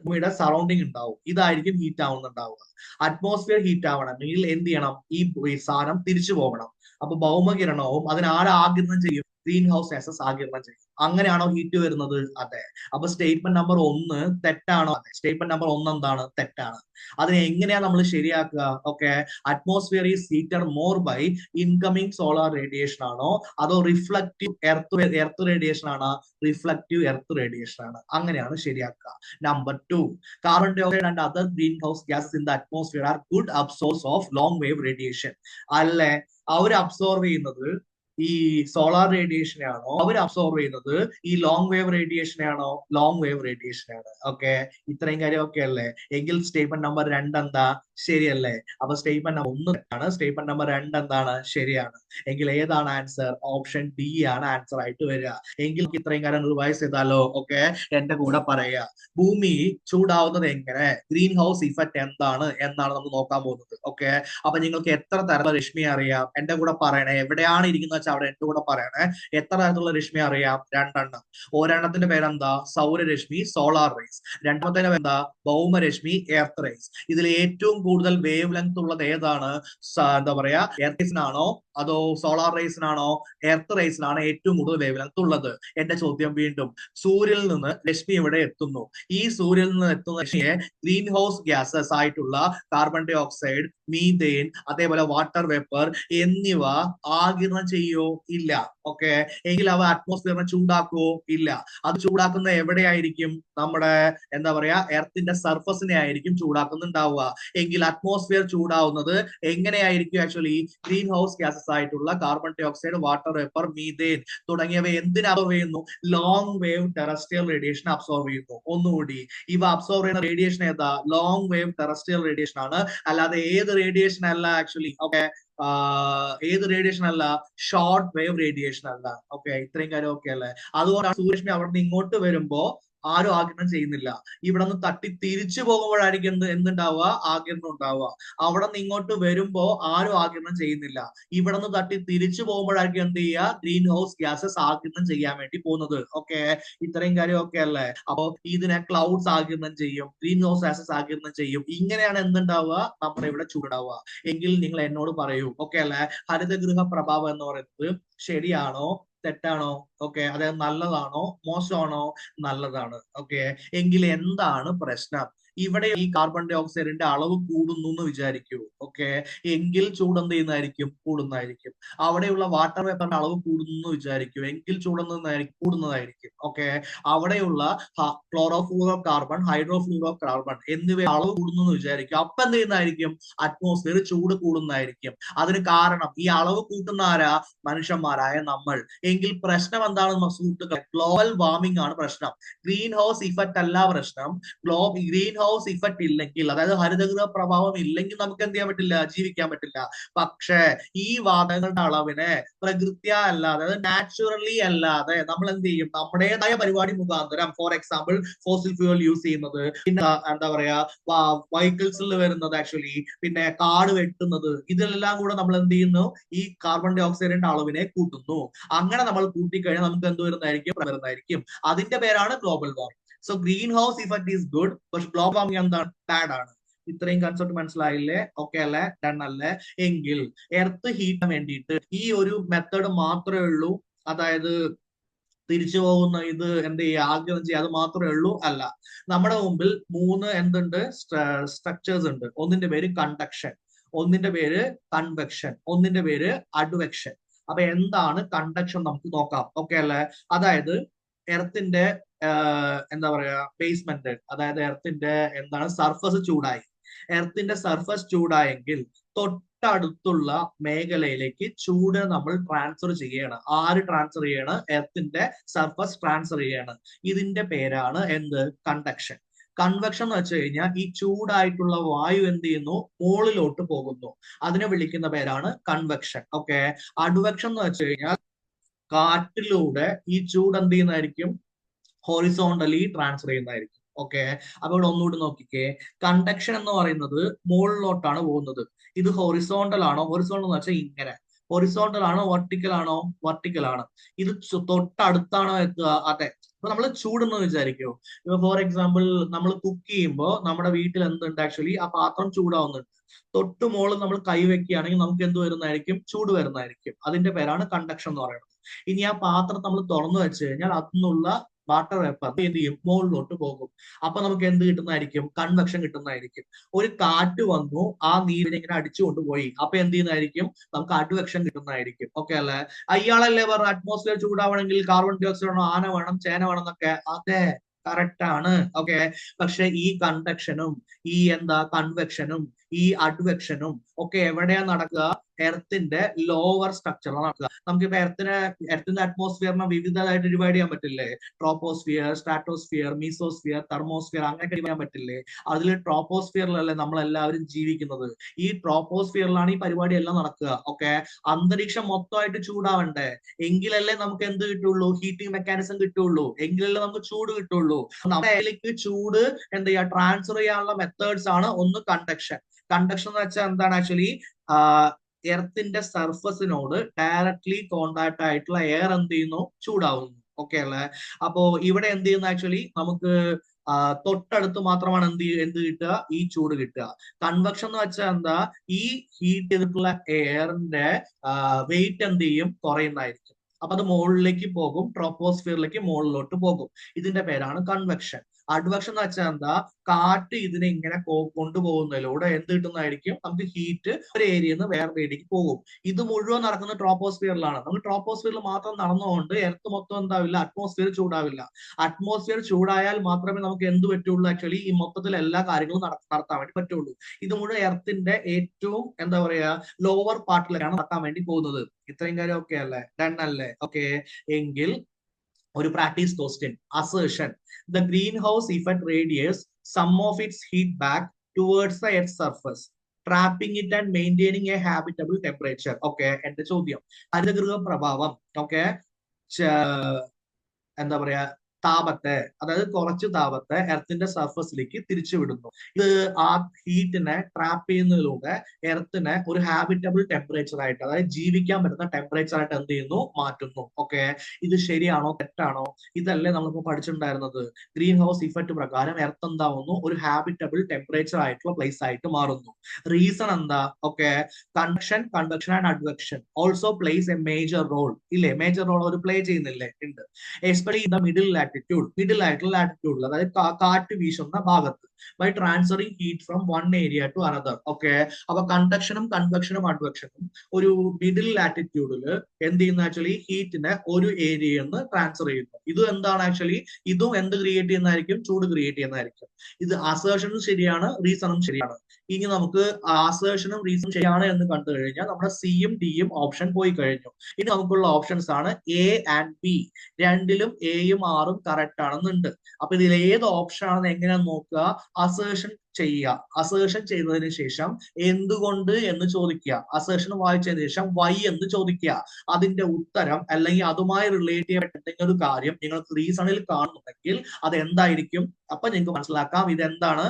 ഭൂമിയുടെ സറൗണ്ടിങ് ഉണ്ടാവും. ഇതായിരിക്കും ഹീറ്റ് ആവുന്നുണ്ടാവുക. അറ്റ്മോസ്ഫിയർ ഹീറ്റ് ആവണമെങ്കിൽ എന്ത് ചെയ്യണം? ഈ സാധനം തിരിച്ചു പോകണം. അപ്പൊ ഭൗമകിരണവും അതിന് ആരാഗിരണം ചെയ്യും? ഗ്രീൻ ഹൗസ് ഗ്യാസസ് ആഗിരണം ചെയ്യും. അങ്ങനെയാണോ ഹീറ്റ് വരുന്നത്? അതെ. അപ്പൊ സ്റ്റേറ്റ്മെന്റ് നമ്പർ 1 തെറ്റാണോ? അതെ. സ്റ്റേറ്റ്മെന്റ് നമ്പർ 1 എന്താണ്? തെറ്റാണ്. അതിനെ എങ്ങനെയാ നമ്മൾ ശരിയാക്കുക? Okay, atmosphere is heated more by incoming solar radiation ആണോ അതോ റിഫ്ലക്റ്റീവ് എർത്ത് റേഡിയേഷൻ ആണോ? റിഫ്ലക്റ്റീവ് എർത്ത് റേഡിയേഷൻ ആണ്. അങ്ങനെയാണ് ശരിയാക്കുക. Number 2, carbon dioxide and other greenhouse gases in the atmosphere are good absorbers of long wave radiation. അല്ലെ, അവർ absorb ചെയ്യുന്നത് ഈ solar റേഡിയേഷനെ ആണോ? അവർ അബ്സോർവ് ചെയ്യുന്നത് ഈ ലോങ് വേവ് റേഡിയേഷനെ ആണോ? Long wave റേഡിയേഷനാണ്. ഓക്കെ, ഇത്രയും കാര്യം ഓക്കെ അല്ലേ? എങ്കിൽ സ്റ്റേറ്റ്മെന്റ് നമ്പർ 2 എന്താ? ശരിയല്ലേ? അപ്പൊ സ്റ്റേറ്റ്മെന്റ് നമ്പർ 1 തെറ്റാണ്, സ്റ്റേറ്റ്മെന്റ് നമ്പർ 2 എന്താണ്? ശരിയാണ്. എങ്കിൽ ഏതാണ് ആൻസർ? ഓപ്ഷൻ ഡി ആണ് ആൻസർ ആയിട്ട് വരിക. എങ്കിൽ ഇത്രയും കാര്യം റിവൈസ് ചെയ്താലോ? ഓക്കെ, എന്റെ കൂടെ പറയുക. ഭൂമി ചൂടാവുന്നത് എങ്ങനെ, ഗ്രീൻ ഹൗസ് ഇഫക്റ്റ് എന്താണ് എന്നാണ് നമ്മൾ നോക്കാൻ പോകുന്നത്. ഓക്കെ, അപ്പൊ നിങ്ങൾക്ക് എത്ര തരത്തിലുള്ള രശ്മി അറിയാം? എന്റെ കൂടെ പറയണേ. എവിടെയാണ് ഇരിക്കുന്നത് വെച്ചാൽ അവിടെ എന്റെ കൂടെ പറയണേ. എത്ര തരത്തിലുള്ള രശ്മി അറിയാം? 2 എണ്ണം. ഒരെണ്ണത്തിന്റെ പേരെന്താ? സൗരരശ്മി, സോളാർ റേസ്. രണ്ടാമത്തെ എന്താ? ഭൗമരശ്മി, എർത്ത് റേസ്. ഇതിൽ ഏറ്റവും കൂടുതൽ വേവ് ലെങ്ത് ഉള്ളത് ഏതാണ്? എന്താ പറയാ, എർത്തിനാണോ അതോ സോളാർ റേസിനാണോ? എർത്ത് റേസിനാണ് ഏറ്റവും കൂടുതൽ വേവ് ലെങ്ത് ഉള്ളത്. എന്റെ ചോദ്യം വീണ്ടും, സൂര്യനിൽ നിന്ന് രശ്മി ഇവിടെ എത്തുന്നു. ഈ സൂര്യനിൽ നിന്ന് എത്തുന്ന രശ്മിയെ ഗ്രീൻ ഹൗസ് ഗ്യാസസ് ആയിട്ടുള്ള കാർബൺ ഡൈ ഓക്സൈഡ്, മീഥേൻ, അതേപോലെ വാട്ടർ വേപ്പർ എന്നിവ ആഗിരണം ചെയ്യോ? ഇല്ല. ഓക്കെ, എങ്കിൽ അവ അറ്റ്മോസ്ഫിയറിനെ ചൂടാക്കുവോ? ഇല്ല. അത് ചൂടാക്കുന്ന എവിടെയായിരിക്കും? നമ്മുടെ എന്താ പറയാ, എർത്തിന്റെ സർഫസിനെ ആയിരിക്കും ചൂടാക്കുന്നുണ്ടാവുക. എങ്കിൽ അറ്റ്മോസ്ഫിയർ ചൂടാവുന്നത് എങ്ങനെയായിരിക്കും? ആക്ച്വലി ഗ്രീൻ ഹൗസ് ഗ്യാസസ് ആയിട്ടുള്ള carbon dioxide, water vapour, methane തുടങ്ങിയവ എന്തിനെ അബ്സോർവ് ചെയ്യുന്നു? Long wave terrestrial radiation absorb ചെയ്യുന്നു. ഒന്നുകൂടി, ഇവ അബ്സോർവ് ചെയ്യുന്ന റേഡിയേഷൻ ഏതാ? ലോങ് വേവ് ടെറസ്ട്രിയൽ റേഡിയേഷൻ ആണ്. അല്ലാതെ ഏത് റേഡിയേഷൻ അല്ല ആക്ച്വലി. ഓക്കെ, ഏത് റേഡിയേഷൻ അല്ല? ഷോർട്ട് വേവ് റേഡിയേഷൻ അല്ല. ഓക്കെ, ഇത്രയും കാര്യം ഓക്കെ അല്ലേ? അതുകൊണ്ടാണ് സൂര്യരശ്മി അവിടെ നിന്ന് ഇങ്ങോട്ട് വരുമ്പോ ആരും ആഗിരണം ചെയ്യുന്നില്ല. ഇവിടെ നിന്ന് തട്ടി തിരിച്ചു പോകുമ്പോഴായിരിക്കും എന്തുണ്ടാവുക? ആഗിരണം ഉണ്ടാവുക. അവിടെ നിന്ന് ഇങ്ങോട്ട് വരുമ്പോ ആരും ആഗിരണം ചെയ്യുന്നില്ല. ഇവിടെ നിന്ന് തട്ടി തിരിച്ചു പോകുമ്പോഴായിരിക്കും എന്ത് ചെയ്യുക? ഗ്രീൻ ഹൗസ് ഗ്യാസസ് ആഗിരണം ചെയ്യാൻ വേണ്ടി പോകുന്നത്. ഓക്കെ, ഇത്രയും കാര്യം ഓക്കെ അല്ലേ? അപ്പൊ ഇതിനെ ക്ലൗഡ്സ് ആഗിരണം ചെയ്യും, ഗ്രീൻ ഹൗസ് ഗ്യാസസ് ആഗിരണം ചെയ്യും. ഇങ്ങനെയാണ് എന്തുണ്ടാവുക? നമ്മുടെ ഇവിടെ ചൂടാവുക. എങ്കിൽ നിങ്ങൾ എന്നോട് പറയൂ. ഓക്കെ അല്ലെ? ഹരിതഗൃഹ പ്രഭാവം എന്ന് പറയുന്നത് ശരിയാണോ തെറ്റാണോ? ഓക്കെ, അതായത് നല്ലതാണോ മോശമാണോ? നല്ലതാണ്. ഓക്കെ, എങ്കിൽ എന്താണ് പ്രശ്നം? ഇവിടെ ഈ കാർബൺ ഡൈ ഓക്സൈഡിന്റെ അളവ് കൂടുന്നു എന്ന് വിചാരിക്കൂ. ഓക്കെ, എങ്കിൽ ചൂട് എന്ത് ചെയ്യുന്നതായിരിക്കും? കൂടുന്നതായിരിക്കും. അവിടെയുള്ള വാട്ടർ വേപ്പറിന്റെ അളവ് കൂടുന്നു എന്ന് വിചാരിക്കൂ. എങ്കിൽ കൂടുന്നതായിരിക്കും. ഓക്കെ, അവിടെയുള്ള ക്ലോറോഫ്ലൂറോ കാർബൺ, ഹൈഡ്രോഫ്ലൂറോ കാർബൺ എന്നിവ അളവ് കൂടുന്നു എന്ന് വിചാരിക്കും. അപ്പൊ എന്ത് ചെയ്യുന്നതായിരിക്കും? അറ്റ്മോസ്ഫിയർ ചൂട് കൂടുന്നതായിരിക്കും. അതിന് കാരണം ഈ അളവ് കൂട്ടുന്ന ആരാ? മനുഷ്യന്മാരായ നമ്മൾ. എങ്കിൽ പ്രശ്നം എന്താണ് സുഹൃത്തുക്കളെ? ഗ്ലോബൽ വാർമിംഗ് ആണ് പ്രശ്നം. ഗ്രീൻ ഹൗസ് ഇഫക്റ്റ് അല്ല പ്രശ്നം. ഗ്രീൻ ഹൗസ് ഇഫക്റ്റ് ഇല്ലെങ്കിൽ, അതായത് ഹരിതഗൃഹ പ്രഭാവം ഇല്ലെങ്കിൽ നമുക്ക് എന്ത് ചെയ്യാൻ പറ്റില്ല? ജീവിക്കാൻ പറ്റില്ല. പക്ഷേ ഈ വാതകങ്ങളുടെ അളവിനെ പ്രകൃത്യാ അല്ലാതെ, അതായത് നാച്ചുറലി അല്ലാതെ നമ്മൾ എന്ത് ചെയ്യും? നമ്മുടേതായ പരിപാടി മുഖാന്തരം, for example fossil fuel use ചെയ്യുന്നത്, പിന്നെ എന്താ പറയാ, വെഹിക്കിൾസിൽ വരുന്നത് ആക്ച്വലി, പിന്നെ കാട് വെട്ടുന്നത്, ഇതെല്ലാം കൂടെ നമ്മൾ എന്ത് ചെയ്യുന്നു? ഈ കാർബൺ ഡൈ ഓക്സൈഡിന്റെ അളവിനെ കൂട്ടുന്നു. അങ്ങനെ നമ്മൾ കൂട്ടിക്കഴിഞ്ഞാൽ നമുക്ക് എന്ത് വരുന്നതായിരിക്കും? അതിന്റെ പേരാണ് global warming. So green house effect is good, പക്ഷെ ഗ്ലോബൽ വാർമിംഗ് എന്താണ്? ബാഡ് ആണ്. ഇത്രയും കൺസെപ്റ്റ് മനസ്സിലായില്ലേ? ഓക്കെ അല്ലേ? ഡൺ അല്ലേ? എങ്കിൽ എർത്ത് ഹീറ്റ് വേണ്ടിയിട്ട് ഈ ഒരു മെത്തേഡ് മാത്രമേ ഉള്ളൂ, അതായത് തിരിച്ചു പോകുന്ന ഇത് എന്ത് ചെയ്യുക, ആഗ്രഹം ചെയ്യുക, അത് മാത്രമേ ഉള്ളൂ? അല്ല. നമ്മുടെ മുമ്പിൽ മൂന്ന് എന്തുണ്ട്? സ്ട്രക്ചേഴ്സ് ഉണ്ട്. ഒന്നിന്റെ പേര് കണ്ടക്ഷൻ, ഒന്നിന്റെ പേര് കൺവെക്ഷൻ, ഒന്നിന്റെ പേര് അഡ്വെക്ഷൻ. അപ്പൊ എന്താണ് കണ്ടക്ഷൻ നമുക്ക് നോക്കാം. ഓക്കെ അല്ലേ? അതായത് എർത്തിന്റെ എന്താ പറയാ ബേസ്മെന്റ്, അതായത് എർത്തിന്റെ എന്താണ് സർഫസ് ചൂടായി. എർത്തിന്റെ സർഫസ് ചൂടായെങ്കിൽ തൊട്ടടുത്തുള്ള മേഖലയിലേക്ക് ചൂട് നമ്മൾ ട്രാൻസ്ഫർ ചെയ്യണം. ആര് ട്രാൻസ്ഫർ ചെയ്യണം? എർത്തിന്റെ സർഫസ് ട്രാൻസ്ഫർ ചെയ്യണം. ഇതിന്റെ പേരാണ് എന്ത്? കണ്ടക്ഷൻ. കൺവെക്ഷൻ എന്ന് വെച്ച് കഴിഞ്ഞാൽ ഈ ചൂടായിട്ടുള്ള വായു എന്ത് ചെയ്യുന്നു? മുകളിലോട്ട് പോകുന്നു. അതിനെ വിളിക്കുന്ന പേരാണ് കൺവെക്ഷൻ. ഓക്കെ. അഡ്വെക്ഷൻ എന്ന് വെച്ച് കഴിഞ്ഞാൽ കാറ്റിലൂടെ ഈ ചൂട് എന്ത് ചെയ്യുന്നതായിരിക്കും? ഹോറിസോണ്ടലി ട്രാൻസ്ഫർ ചെയ്യുന്നതായിരിക്കും. ഓക്കെ. അപ്പൊ ഇവിടെ ഒന്നുകൂടി നോക്കിക്കേ. കണ്ടക്ഷൻ എന്ന് പറയുന്നത് മുകളിലോട്ടാണ് പോകുന്നത്. ഇത് ഹൊറിസോണ്ടൽ ആണോ? ഹൊറിസോണ്ടൽ എന്ന് വെച്ചാൽ ഇങ്ങനെ. ഹൊറിസോണ്ടൽ ആണോ വെർട്ടിക്കൽ ആണോ? വെർട്ടിക്കൽ ആണ്. ഇത് തൊട്ടടുത്താണോ എത്തുക? അതെ. ഇപ്പൊ നമ്മൾ ചൂടെന്ന് വിചാരിക്കോ. ഇപ്പൊ ഫോർ എക്സാമ്പിൾ നമ്മൾ കുക്ക് ചെയ്യുമ്പോൾ നമ്മുടെ വീട്ടിൽ എന്തുണ്ട്? ആക്ച്വലി ആ പാത്രം ചൂടാവുന്നുണ്ട്. തൊട്ട് മുകളിൽ നമ്മൾ കൈ വെക്കുകയാണെങ്കിൽ നമുക്ക് എന്ത് വരുന്നതായിരിക്കും? ചൂട് വരുന്നതായിരിക്കും. അതിന്റെ പേരാണ് കണ്ടക്ഷൻ എന്ന് പറയുന്നത്. ഇനി ആ പാത്രം നമ്മൾ തുറന്നു വെച്ച് കഴിഞ്ഞാൽ അതിനുള്ള വാട്ടർ വേപ്പർ എന്ത് ചെയ്യും? മുകളിലോട്ട് പോകും. അപ്പൊ നമുക്ക് എന്ത് കിട്ടുന്നതായിരിക്കും? കൺവെക്ഷൻ കിട്ടുന്നതായിരിക്കും. ഒരു കാറ്റ് വന്നു, ആ നീരിനെ ഇങ്ങനെ അടിച്ചുകൊണ്ട് പോയി. അപ്പൊ എന്ത് ചെയ്യുന്നതായിരിക്കും? നമുക്ക് അഡ്വെക്ഷൻ കിട്ടുന്നതായിരിക്കും. ഓക്കെ അല്ലേ? അയാളല്ലേ പറഞ്ഞ അറ്റ്മോസ്ഫിയർ ചൂടാവണമെങ്കിൽ കാർബൺ ഡൈ ഓക്സൈഡ് വേണം, ആന വേണം, ചേന വേണം എന്നൊക്കെ. അതെ, കറക്റ്റ് ആണ്. ഓക്കെ. പക്ഷെ ഈ കണ്ടക്ഷനും ഈ എന്താ കൺവെക്ഷനും ഈ അഡ്വെക്ഷനും ഒക്കെ എവിടെയാ നടക്കുക? എർത്തിന്റെ ലോവർ സ്ട്രക്ചറിലാണ് നടക്കുക. നമുക്കിപ്പോ എർത്തിന്റെ അറ്റ്മോസ്ഫിയറിനെ വിവിധമായിട്ട് ഡിവൈഡ് ചെയ്യാൻ പറ്റില്ലേ? ട്രോപ്പോസ്ഫിയർ, സ്ട്രാറ്റോസ്ഫിയർ, മീസോസ്ഫിയർ, തെർമോസ്ഫിയർ, അങ്ങനെയൊക്കെ ഡിവൈഡ് ചെയ്യാൻ പറ്റില്ലേ? അതിൽ ട്രോപ്പോസ്ഫിയറിലല്ലേ നമ്മളെല്ലാവരും ജീവിക്കുന്നത്. ഈ ട്രോപ്പോസ്ഫിയറിലാണ് ഈ പരിപാടി എല്ലാം നടക്കുക. ഓക്കെ. അന്തരീക്ഷം മൊത്തമായിട്ട് ചൂടാവണ്ടേ? എങ്കിലല്ലേ നമുക്ക് എന്ത് കിട്ടുള്ളൂ? ഹീറ്റിംഗ് മെക്കാനിസം കിട്ടുള്ളൂ. എങ്കിലല്ലേ നമുക്ക് ചൂട് കിട്ടുള്ളൂ. നമ്മുടെ ചൂട് എന്ത് ചെയ്യാ? ട്രാൻസ്ഫർ ചെയ്യാനുള്ള മെത്തേഡ്സ് ആണ് ഒന്ന് കണ്ടക്ഷൻ. കണ്ടക്ഷൻ എന്ന് വെച്ചാൽ എന്താണ്? ആക്ച്വലി എർത്തിന്റെ സർഫസിനോട് ഡയറക്ട്ലി കോണ്ടാക്ട് ആയിട്ടുള്ള എയർ എന്ത് ചെയ്യുന്നു? ചൂടാവുന്നു. ഓക്കെ അല്ലേ? അപ്പോ ഇവിടെ എന്ത് ചെയ്യുന്നു? ആക്ച്വലി നമുക്ക് തൊട്ടടുത്ത് മാത്രമാണ് എന്ത് കിട്ടുക? ഈ ചൂട് കിട്ടുക. കൺവെക്ഷൻ എന്ന് വെച്ചാൽ എന്താ? ഈ ഹീറ്റ് ചെയ്തിട്ടുള്ള എയറിന്റെ വെയിറ്റ് എന്ത് ചെയ്യും? കുറയുന്നതായിരിക്കും. അപ്പൊ അത് മുകളിലേക്ക് പോകും, ട്രോപ്പോസ്ഫിയറിലേക്ക് മുകളിലോട്ട് പോകും. ഇതിന്റെ പേരാണ് കൺവെക്ഷൻ. അഡ്വെക്ഷൻ എന്ന് വെച്ചാൽ എന്താ? കാറ്റ് ഇതിനെ ഇങ്ങനെ കൊണ്ടുപോകുന്നതിലൂടെ എന്ത് കിട്ടുന്നതായിരിക്കും? നമുക്ക് ഹീറ്റ് ഒരു ഏരിയയിൽ നിന്ന് വേറെ ഏരിയക്ക് പോകും. ഇത് മുഴുവൻ നടക്കുന്നത് ട്രോപ്പോസ്ഫിയറിലാണ്. നമ്മൾ ട്രോപ്പോസ്ഫിയറിൽ മാത്രം നടന്നുകൊണ്ട് എർത്ത് മൊത്തം എന്താവില്ല? അറ്റ്മോസ്ഫിയർ ചൂടാവില്ല. അറ്റ്മോസ്ഫിയർ ചൂടായാൽ മാത്രമേ നമുക്ക് എന്ത് പറ്റുള്ളൂ? ആക്ച്വലി ഈ മൊത്തത്തിൽ എല്ലാ കാര്യങ്ങളും നടത്താൻ വേണ്ടി പറ്റുള്ളൂ. ഇത് മുഴുവൻ എർത്തിന്റെ ഏറ്റവും എന്താ പറയാ ലോവർ പാർട്ടിലേക്കാണ് നടത്താൻ വേണ്ടി പോകുന്നത്. ഇത്രയും കാര്യം ഓക്കെ അല്ലേ? ഡൺ അല്ലേ? ഓക്കെ. എങ്കിൽ ഒരു practice question. Assertion: the greenhouse effect radiates some of its heat back towards the earth's surface, trapping it and maintaining a habitable temperature. Okay. എന്റെ ചോദ്യം, ഹരിതഗൃഹ പ്രഭാവം ഓക്കെ എന്താ പറയാ താപത്തെ, അതായത് കുറച്ച് താപത്തെ എർത്തിന്റെ സർഫസിലേക്ക് തിരിച്ചുവിടുന്നു. ഇത് ആ ഹീറ്റിനെ ട്രാപ്പ് ചെയ്യുന്നതിലൂടെ എർത്തിനെ ഒരു ഹാബിറ്റബിൾ ടെമ്പറേച്ചർ ആയിട്ട്, അതായത് ജീവിക്കാൻ പറ്റുന്ന ടെമ്പറേച്ചർ ആയിട്ട് എന്ത് ചെയ്യുന്നു? മാറ്റുന്നു. ഓക്കെ. ഇത് ശരിയാണോ തെറ്റാണോ? ഇതല്ലേ നമ്മളിപ്പോ പഠിച്ചിട്ടുണ്ടായിരുന്നത്? ഗ്രീൻ ഹൗസ് ഇഫക്റ്റ് പ്രകാരം എർത്ത് എന്താവുന്നു? ഒരു ഹാബിറ്റബിൾ ടെമ്പറേച്ചർ ആയിട്ടുള്ള പ്ലേസ് ആയിട്ട് മാറുന്നു. റീസൺ എന്താ? Okay. Convection and advection also plays a major role. ഇല്ലേ? മേജർ റോൾ ഒരു പ്ലേ ചെയ്യുന്നില്ലേ? ഉണ്ട്. എസ്പെഷ്യലി ഇൻ ദ മിഡിൽ ആയിട്ടുള്ള ലാറ്റിറ്റ്യൂഡിൽ, അതായത് കാറ്റ് വീശുന്ന ഭാഗത്ത്, by transferring heat from one area to another. Okay. അപ്പൊ കണ്ടക്ഷനും കൺവെക്ഷനും അഡ്വെക്ഷനും ഒരു മിഡിൽ ലാറ്റിറ്റ്യൂഡിൽ എന്ത് ചെയ്യുന്ന? ആക്ച്വലി ഹീറ്റിനെ ഒരു ഏരിയയിൽ നിന്ന് ട്രാൻസ്ഫർ ചെയ്യുന്നു. ഇത് എന്താണ്? ആക്ച്വലി ഇതും എന്ത് ക്രിയേറ്റ് ചെയ്യുന്നതായിരിക്കും? ചൂട് ക്രിയേറ്റ് ചെയ്യുന്നതായിരിക്കും. ഇത് അസേർഷനും ശരിയാണ്, റീസണും ശരിയാണ്. ഇനി നമുക്ക് അസേർഷനും റീസണും ശരിയാണ് എന്ന് കണ്ടു കഴിഞ്ഞാൽ നമ്മുടെ സിയും ഡിയും ഓപ്ഷൻ പോയി കഴിഞ്ഞു. ഇനി നമുക്കുള്ള ഓപ്ഷൻസ് ആണ് എ ആൻഡ് ബി. രണ്ടിലും എയും ആറും കറക്റ്റ് ആണെന്നുണ്ട്. അപ്പൊ ഇതിൽ ഏത് ഓപ്ഷൻ ആണെന്ന് എങ്ങനെയാന്ന് നോക്കുക? അസേർഷൻ ചെയ്യുക. അസേർഷൻ ചെയ്തതിനു ശേഷം എന്തുകൊണ്ട് എന്ന് ചോദിക്കുക. അസേർഷൻ വായിച്ചതിന് ശേഷം വൈ എന്ന് ചോദിക്കുക. അതിന്റെ ഉത്തരം അല്ലെങ്കിൽ അതുമായി റിലേറ്റ് ചെയ്യപ്പെട്ട എന്തെങ്കിലും ഒരു കാര്യം നിങ്ങൾക്ക് റീസണിൽ കാണുന്നുണ്ടെങ്കിൽ അത് എന്തായിരിക്കും? അപ്പൊ നിങ്ങൾക്ക് മനസ്സിലാക്കാം ഇതെന്താണ്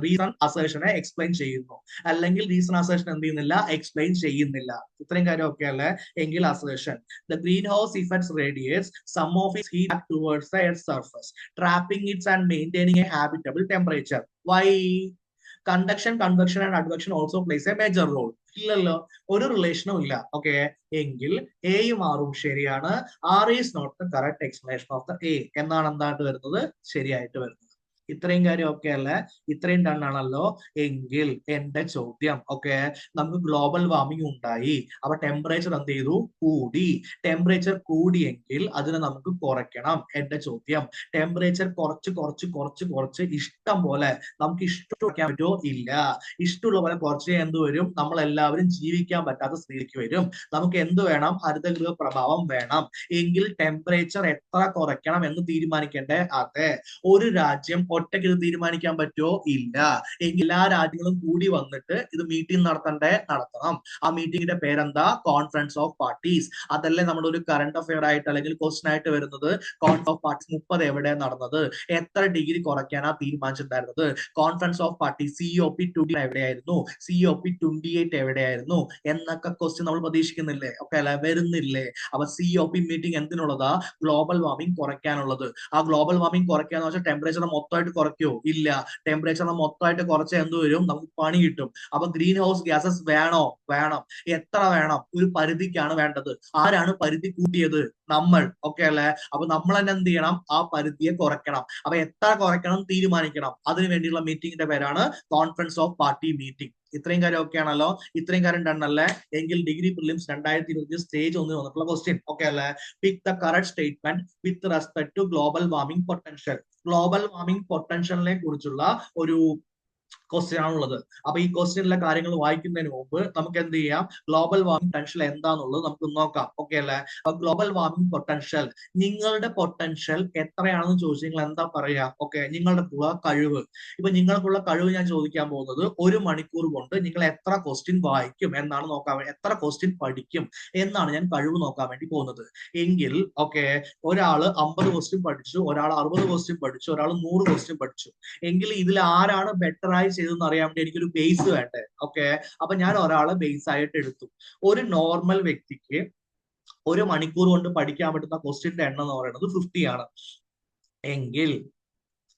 റീസൺ അസേർഷനെ എക്സ്പ്ലെയിൻ ചെയ്യുന്നു, അല്ലെങ്കിൽ റീസൺ അസേർഷൻ എന്ത് ചെയ്യുന്നില്ല? എക്സ്പ്ലെയിൻ ചെയ്യുന്നില്ല. ഇത്രയും കാര്യം ഓക്കെ അല്ലേ? എങ്കിൽ assertion: the greenhouse effects radiates some of its heat towards the earth's surface, trapping it and maintaining a habitable temperature. Why? Conduction, convection and advection also plays a major role. ഇല്ലല്ലോ, ഒരു റിലേഷനും ഇല്ല. ഓക്കെ, എങ്കിൽ എയും ആറും ശരിയാണ്. R is not the correct explanation of the A എന്നാണ് എന്തായിട്ട് വരുന്നത്, ശരിയായിട്ട് വരുന്നത്. ഇത്രയും കാര്യം ഓക്കെ അല്ലേ? ഇത്രയും ഡൺ ആണല്ലോ. എങ്കിൽ എന്റെ ചോദ്യം, ഓക്കെ, നമുക്ക് ഗ്ലോബൽ വാർമിംഗ് ഉണ്ടായി, അപ്പൊ ടെമ്പറേച്ചർ എന്ത് ചെയ്തു? കൂടി. ടെമ്പറേച്ചർ കൂടിയെങ്കിൽ അതിനെ നമുക്ക് കുറയ്ക്കണം. എന്റെ ചോദ്യം, ടെമ്പറേച്ചർ കുറച്ച് കുറച്ച് കുറച്ച് കുറച്ച് ഇഷ്ടം പോലെ നമുക്ക് ഇഷ്ടം കുറയ്ക്കാൻ പറ്റുമോ? ഇല്ല. ഇഷ്ടമുള്ള പോലെ കുറച്ച് എന്ത് വരും? നമ്മൾ എല്ലാവരും ജീവിക്കാൻ പറ്റാത്ത സ്ഥിതിക്ക് വരും. നമുക്ക് എന്ത് വേണം? ഹരിതഗൃഹ പ്രഭാവം വേണം. എങ്കിൽ ടെമ്പറേച്ചർ എത്ര കുറയ്ക്കണം എന്ന് തീരുമാനിക്കേണ്ടേ? അതെ. ഒരു രാജ്യം ഒറ്റയ്ക്ക് ഇത് തീരുമാനിക്കാൻ പറ്റുമോ? ഇല്ല. എങ്കിൽ എല്ലാ രാജ്യങ്ങളും കൂടി വന്നിട്ട് ഇത് മീറ്റിംഗ് നടത്തണ്ടേ? നടത്തണം. ആ മീറ്റിംഗിന്റെ പേരെന്താ? Conference of parties. അതല്ലേ നമ്മുടെ ഒരു കറണ്ട് അഫെയർ ആയിട്ട് അല്ലെങ്കിൽ ക്വസ്റ്റൻ ആയിട്ട് വരുന്നത്. കോൺഫറൻസ് ഓഫ് പാർട്ടീസ് 30 എവിടെയാണ് നടന്നത്? എത്ര ഡിഗ്രി കുറയ്ക്കാനാ തീരുമാനിച്ചിട്ടുണ്ടായിരുന്നത്? കോൺഫറൻസ് ഓഫ് പാർട്ടീസ് COP20 എവിടെയായിരുന്നു? COP28 എവിടെയായിരുന്നു എന്നൊക്കെ ക്വസ്റ്റ്യൻ നമ്മൾ പ്രതീക്ഷിക്കുന്നില്ലേ? ഓക്കെ അല്ലെ? വരുന്നില്ലേ? അപ്പൊ COP മീറ്റിംഗ് എന്തിനുള്ളതാ? ഗ്ലോബൽ വാർമിംഗ് കുറയ്ക്കാനുള്ളത്. ആ ഗ്ലോബൽ വാർമിംഗ് കുറയ്ക്കാന്ന് വെച്ചാൽ ടെമ്പറേച്ചർ മൊത്തമായിട്ട് കുറയ്ക്കുമോ? ഇല്ല. ടെമ്പറേച്ചർ മൊത്തമായിട്ട് കുറച്ച് എന്ത് വരും? നമുക്ക് പണി കിട്ടും. അപ്പൊ ഗ്രീൻ ഹൗസ് ഗ്യാസസ് വേണോ? വേണം. എത്ര വേണം? ഒരു പരിധിക്കാണ് വേണ്ടത്. ആരാണ് പരിധി കൂട്ടിയത്? നമ്മൾ. ഓക്കെ അല്ലെ? അപ്പൊ നമ്മൾ തന്നെ എന്ത് ചെയ്യണം? ആ പരിധിയെ കുറയ്ക്കണം. അപ്പൊ എത്ര കുറയ്ക്കണം തീരുമാനിക്കണം. അതിനു വേണ്ടിയുള്ള മീറ്റിംഗിന്റെ പേരാണ് കോൺഫറൻസ് ഓഫ് പാർട്ടി മീറ്റിംഗ്. ഇത്രയും കാര്യം ഓക്കെ ആണല്ലോ? ഇത്രയും കാര്യം ഡൺ അല്ലേ? എങ്കിൽ ഡിഗ്രി പ്രിലിംസ് 2020 സ്റ്റേജ് 1 വന്നിട്ടുള്ള ക്വസ്റ്റ്യൻ ഓക്കെ അല്ലേ? Pick the correct statement with respect to global warming potential. Global warming പൊട്ടൻഷ്യലിനെ കുറിച്ചുള്ള ഒരു ക്വസ്റ്റ്യൻ ആണുള്ളത്. അപ്പൊ ഈ ക്വസ്റ്റ്യനിലെ കാര്യങ്ങൾ വായിക്കുന്നതിന് മുമ്പ് നമുക്ക് എന്ത് ചെയ്യാം? ഗ്ലോബൽ വാർമിംഗ് പൊട്ടൻഷ്യൽ എന്താന്നുള്ളത് നമുക്ക് നോക്കാം. ഓക്കെ അല്ലെ? അപ്പൊ ഗ്ലോബൽ വാർമിംഗ് പൊട്ടൻഷ്യൽ, നിങ്ങളുടെ പൊട്ടൻഷ്യൽ എത്രയാണെന്ന് ചോദിച്ചാൽ നിങ്ങൾ എന്താ പറയാ? ഓക്കെ, നിങ്ങളുടെ കഴിവ്. ഇപ്പൊ നിങ്ങൾക്കുള്ള കഴിവ് ഞാൻ ചോദിക്കാൻ പോകുന്നത് 1 മണിക്കൂർ കൊണ്ട് നിങ്ങൾ എത്ര ക്വസ്റ്റ്യൻ വായിക്കും എന്നാണ് നോക്കാൻ വേണ്ടി, എത്ര ക്വസ്റ്റ്യൻ പഠിക്കും എന്നാണ് ഞാൻ കഴിവ് നോക്കാൻ വേണ്ടി പോകുന്നത്. എങ്കിൽ ഓക്കെ, ഒരാള് 50 ക്വസ്റ്റ്യൻ പഠിച്ചു, ഒരാൾ 60 ക്വസ്റ്റ്യൻ പഠിച്ചു, ഒരാൾ 100 ക്വസ്റ്റ്യൻ പഠിച്ചു. എങ്കിൽ ഇതിൽ ആരാണ് ബെറ്റർ ആയി ചെയ്തെന്ന് അറിയാൻ വേണ്ടി എനിക്കൊരു ബേസ് വേണ്ടേ? ഓക്കെ, അപ്പൊ ഞാൻ ഒരാളെ ബേസ് ആയിട്ട് എടുത്തു. ഒരു നോർമൽ വ്യക്തിക്ക് 1 മണിക്കൂർ കൊണ്ട് പഠിക്കാൻ പറ്റുന്ന ക്വസ്റ്റ്യന്റെ എണ്ണം എന്ന് പറയുന്നത് 50 ആണ്. എങ്കിൽ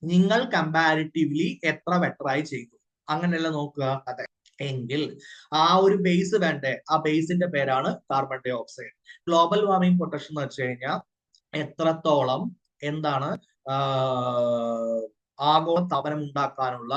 നിങ്ങൾ കമ്പാരിറ്റീവ്ലി എത്ര ബെറ്റർ ആയി ചെയ്തു? അങ്ങനെയല്ല നോക്കുക. അതെ. എങ്കിൽ ആ ഒരു ബേസ് വേണ്ടേ? ആ ബേസിന്റെ പേരാണ് carbon dioxide. Global warming potential എന്ന് വെച്ച് കഴിഞ്ഞാൽ എത്രത്തോളം എന്താണ് ആഗോള താപനം ഉണ്ടാക്കാനുള്ള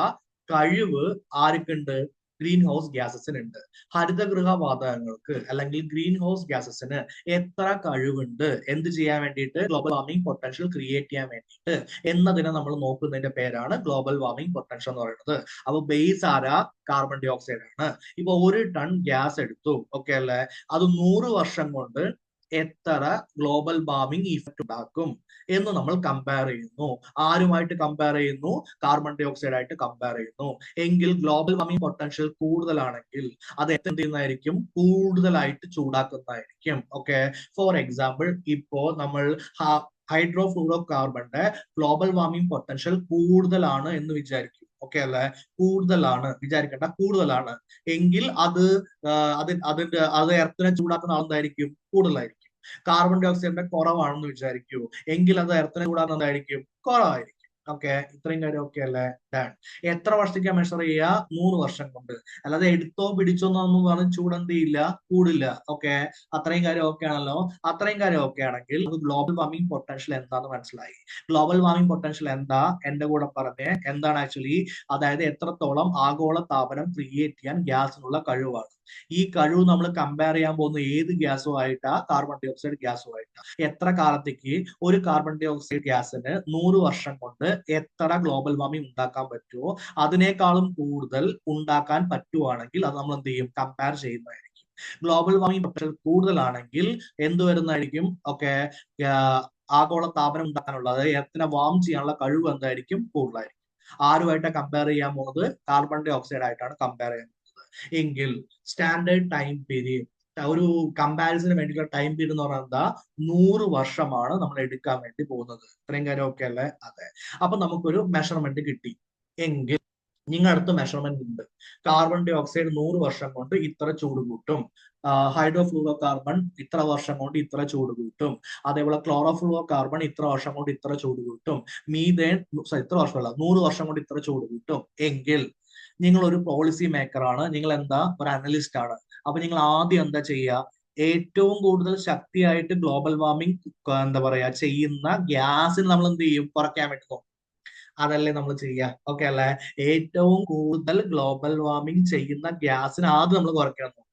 കഴിവ് ആർക്കുണ്ട്? Green house ഗ്യാസസിനുണ്ട്. ഹരിതഗൃഹ വാതകങ്ങൾക്ക് അല്ലെങ്കിൽ ഗ്രീൻ ഹൗസ് ഗ്യാസസിന് എത്ര കഴിവുണ്ട് എന്ത് ചെയ്യാൻ വേണ്ടിയിട്ട്? ഗ്ലോബൽ വാർമിംഗ് പൊട്ടൻഷ്യൽ ക്രിയേറ്റ് ചെയ്യാൻ വേണ്ടിയിട്ട് എന്നതിനെ നമ്മൾ നോക്കുന്നതിന്റെ പേരാണ് ഗ്ലോബൽ വാർമിംഗ് പൊട്ടൻഷ്യൽ എന്ന് പറയുന്നത്. അപ്പൊ ബേസ് ആരാ? കാർബൺ ഡൈ ഓക്സൈഡ് ആണ്. ഇപ്പൊ 1 ടൺ ഗ്യാസ് എടുത്തു, ഓക്കെ അല്ലെ? അത് 100 വർഷം കൊണ്ട് എത്ര ഗ്ലോബൽ വാർമിംഗ് ഇഫക്റ്റ് ഉണ്ടാക്കും എന്ന് നമ്മൾ കമ്പയർ ചെയ്യുന്നു. ആരുമായിട്ട് കമ്പയർ ചെയ്യുന്നു? കാർബൺ ഡൈ ഓക്സൈഡ് ആയിട്ട് കമ്പയർ ചെയ്യുന്നു. എങ്കിൽ ഗ്ലോബൽ വാർമിംഗ് പൊട്ടൻഷ്യൽ കൂടുതലാണെങ്കിൽ അത് എന്ത് ചെയ്യുന്നതായിരിക്കും? കൂടുതലായിട്ട് ചൂടാക്കുന്നതായിരിക്കും. ഓക്കെ, ഫോർ എക്സാമ്പിൾ, ഇപ്പോ നമ്മൾ ഹൈഡ്രോഫ്ലൂറോ കാർബണിന്റെ ഗ്ലോബൽ വാർമിംഗ് പൊട്ടൻഷ്യൽ കൂടുതലാണ് എന്ന് വിചാരിക്കും. ഓക്കെ അല്ലെ? കൂടുതലാണ് വിചാരിക്കണ്ട, കൂടുതലാണ്. എങ്കിൽ അത് എർത്തിനെ ചൂടാക്കുന്ന ആളെന്തായിരിക്കും? കൂടുതലായിരിക്കും. കാർബൺ ഡൈ ഓക്സൈഡിന്റെ കുറവാണെന്ന് വിചാരിക്കൂ, എങ്കിൽ അത് എർത്തിനെ ചൂടാക്കുന്നതായിരിക്കും? കുറവായിരിക്കും. ഓക്കെ, ഇത്രയും കാര്യം ഓക്കെ അല്ലേ? ഡൺ. എത്ര വർഷത്തേക്കാണ് മെഷർ ചെയ്യുക? 100 വർഷം കൊണ്ട്. അല്ലാതെ എടുത്തോ പിടിച്ചോ എന്നൊന്നും പറഞ്ഞ് ചൂടെന്ത് ചെയ്യില്ല? കൂടില്ല. ഓക്കെ, അത്രയും കാര്യം ഓക്കെ ആണല്ലോ? അത്രയും കാര്യം ഓക്കെ ആണെങ്കിൽ ഗ്ലോബൽ വാർമിംഗ് പൊട്ടൻഷ്യൽ എന്താന്ന് മനസ്സിലായി. ഗ്ലോബൽ വാർമിംഗ് പൊട്ടൻഷ്യൽ എന്താ? എന്റെ കൂടെ പറഞ്ഞേ എന്താണ് ആക്ച്വലി? അതായത് എത്രത്തോളം ആഗോള താപനം ക്രിയേറ്റ് ചെയ്യാൻ ഗ്യാസിനുള്ള കഴിവാണ്. ഈ കഴിവ് നമ്മൾ കമ്പയർ ചെയ്യാൻ പോകുന്ന ഏത് ഗ്യാസുമായിട്ടാ? കാർബൺ ഡൈ ഓക്സൈഡ് ഗ്യാസുമായിട്ടാ. എത്ര കാലത്തേക്ക് ഒരു കാർബൺ ഡൈ ഓക്സൈഡ് ഗ്യാസിന് 100 വർഷം കൊണ്ട് എത്ര ഗ്ലോബൽ വാർമിംഗ് ഉണ്ടാക്കാൻ പറ്റുമോ അതിനേക്കാളും കൂടുതൽ ഉണ്ടാക്കാൻ പറ്റുവാണെങ്കിൽ അത് നമ്മൾ എന്ത് ചെയ്യും? കമ്പയർ ചെയ്യുന്നതായിരിക്കും. ഗ്ലോബൽ വാർമിംഗ് പൊട്ടൻഷ്യൽ കൂടുതലാണെങ്കിൽ എന്ത് വരുന്നതായിരിക്കും? ഓക്കെ, ആഗോള താപനം ഉണ്ടാക്കാനുള്ള, അതായത് എർത്തിനെ വാം ചെയ്യാനുള്ള കഴിവ് എന്തായിരിക്കും? കൂടുതലായിരിക്കും. ആരുമായിട്ടാണ് കമ്പയർ ചെയ്യാൻ പോകുന്നത്? കാർബൺ ഡൈ ഓക്സൈഡ് ആയിട്ടാണ് കമ്പയർ ചെയ്യാൻ പോകുന്നത്. എങ്കിൽ സ്റ്റാൻഡേർഡ് ടൈം പീരീഡ്, ഒരു കമ്പാരിസന് വേണ്ടിയിട്ടുള്ള ടൈം പീരീഡ് എന്ന് പറഞ്ഞാൽ എന്താ? 100 വർഷമാണ് നമ്മൾ എടുക്കാൻ വേണ്ടി പോകുന്നത്. ഇത്രയും കാര്യം ഓക്കെ അല്ലേ? അതെ. അപ്പൊ നമുക്കൊരു മെഷർമെന്റ് കിട്ടി. എങ്കിൽ നിങ്ങളുടെ അടുത്ത് മെഷർമെന്റ് ഉണ്ട്. കാർബൺ ഡൈ ഓക്സൈഡ് 100 വർഷം കൊണ്ട് ഇത്ര ചൂട് കൂട്ടും, ഹൈഡ്രോഫ്ലൂറോ കാർബൺ ഇത്ര വർഷം കൊണ്ട് ഇത്ര ചൂട് കൂട്ടും, അതേപോലെ ക്ലോറോഫ്ലൂറോ കാർബൺ ഇത്ര വർഷം കൊണ്ട് ഇത്ര ചൂട് കൂട്ടും, മീഥേൻ ഇത്ര വർഷമല്ല 100 വർഷം കൊണ്ട് ഇത്ര ചൂട് കൂട്ടും. എങ്കിൽ നിങ്ങൾ ഒരു പോളിസി മേക്കറാണ്, നിങ്ങൾ എന്താ ഒരു അനലിസ്റ്റ് ആണ്. അപ്പൊ നിങ്ങൾ ആദ്യം എന്താ ചെയ്യുക? ഏറ്റവും കൂടുതൽ ശക്തിയായിട്ട് ഗ്ലോബൽ വാർമിംഗ് എന്താ പറയാ ചെയ്യുന്ന ഗ്യാസിന് നമ്മൾ എന്ത് ചെയ്യും? കുറയ്ക്കാൻ വേണ്ടി നോക്കും. അതല്ലേ നമ്മൾ ചെയ്യുക. ഓക്കെ അല്ലെ? ഏറ്റവും കൂടുതൽ ഗ്ലോബൽ വാർമിംഗ് ചെയ്യുന്ന ഗ്യാസിന് ആദ്യം നമ്മൾ കുറയ്ക്കണം നോക്കും.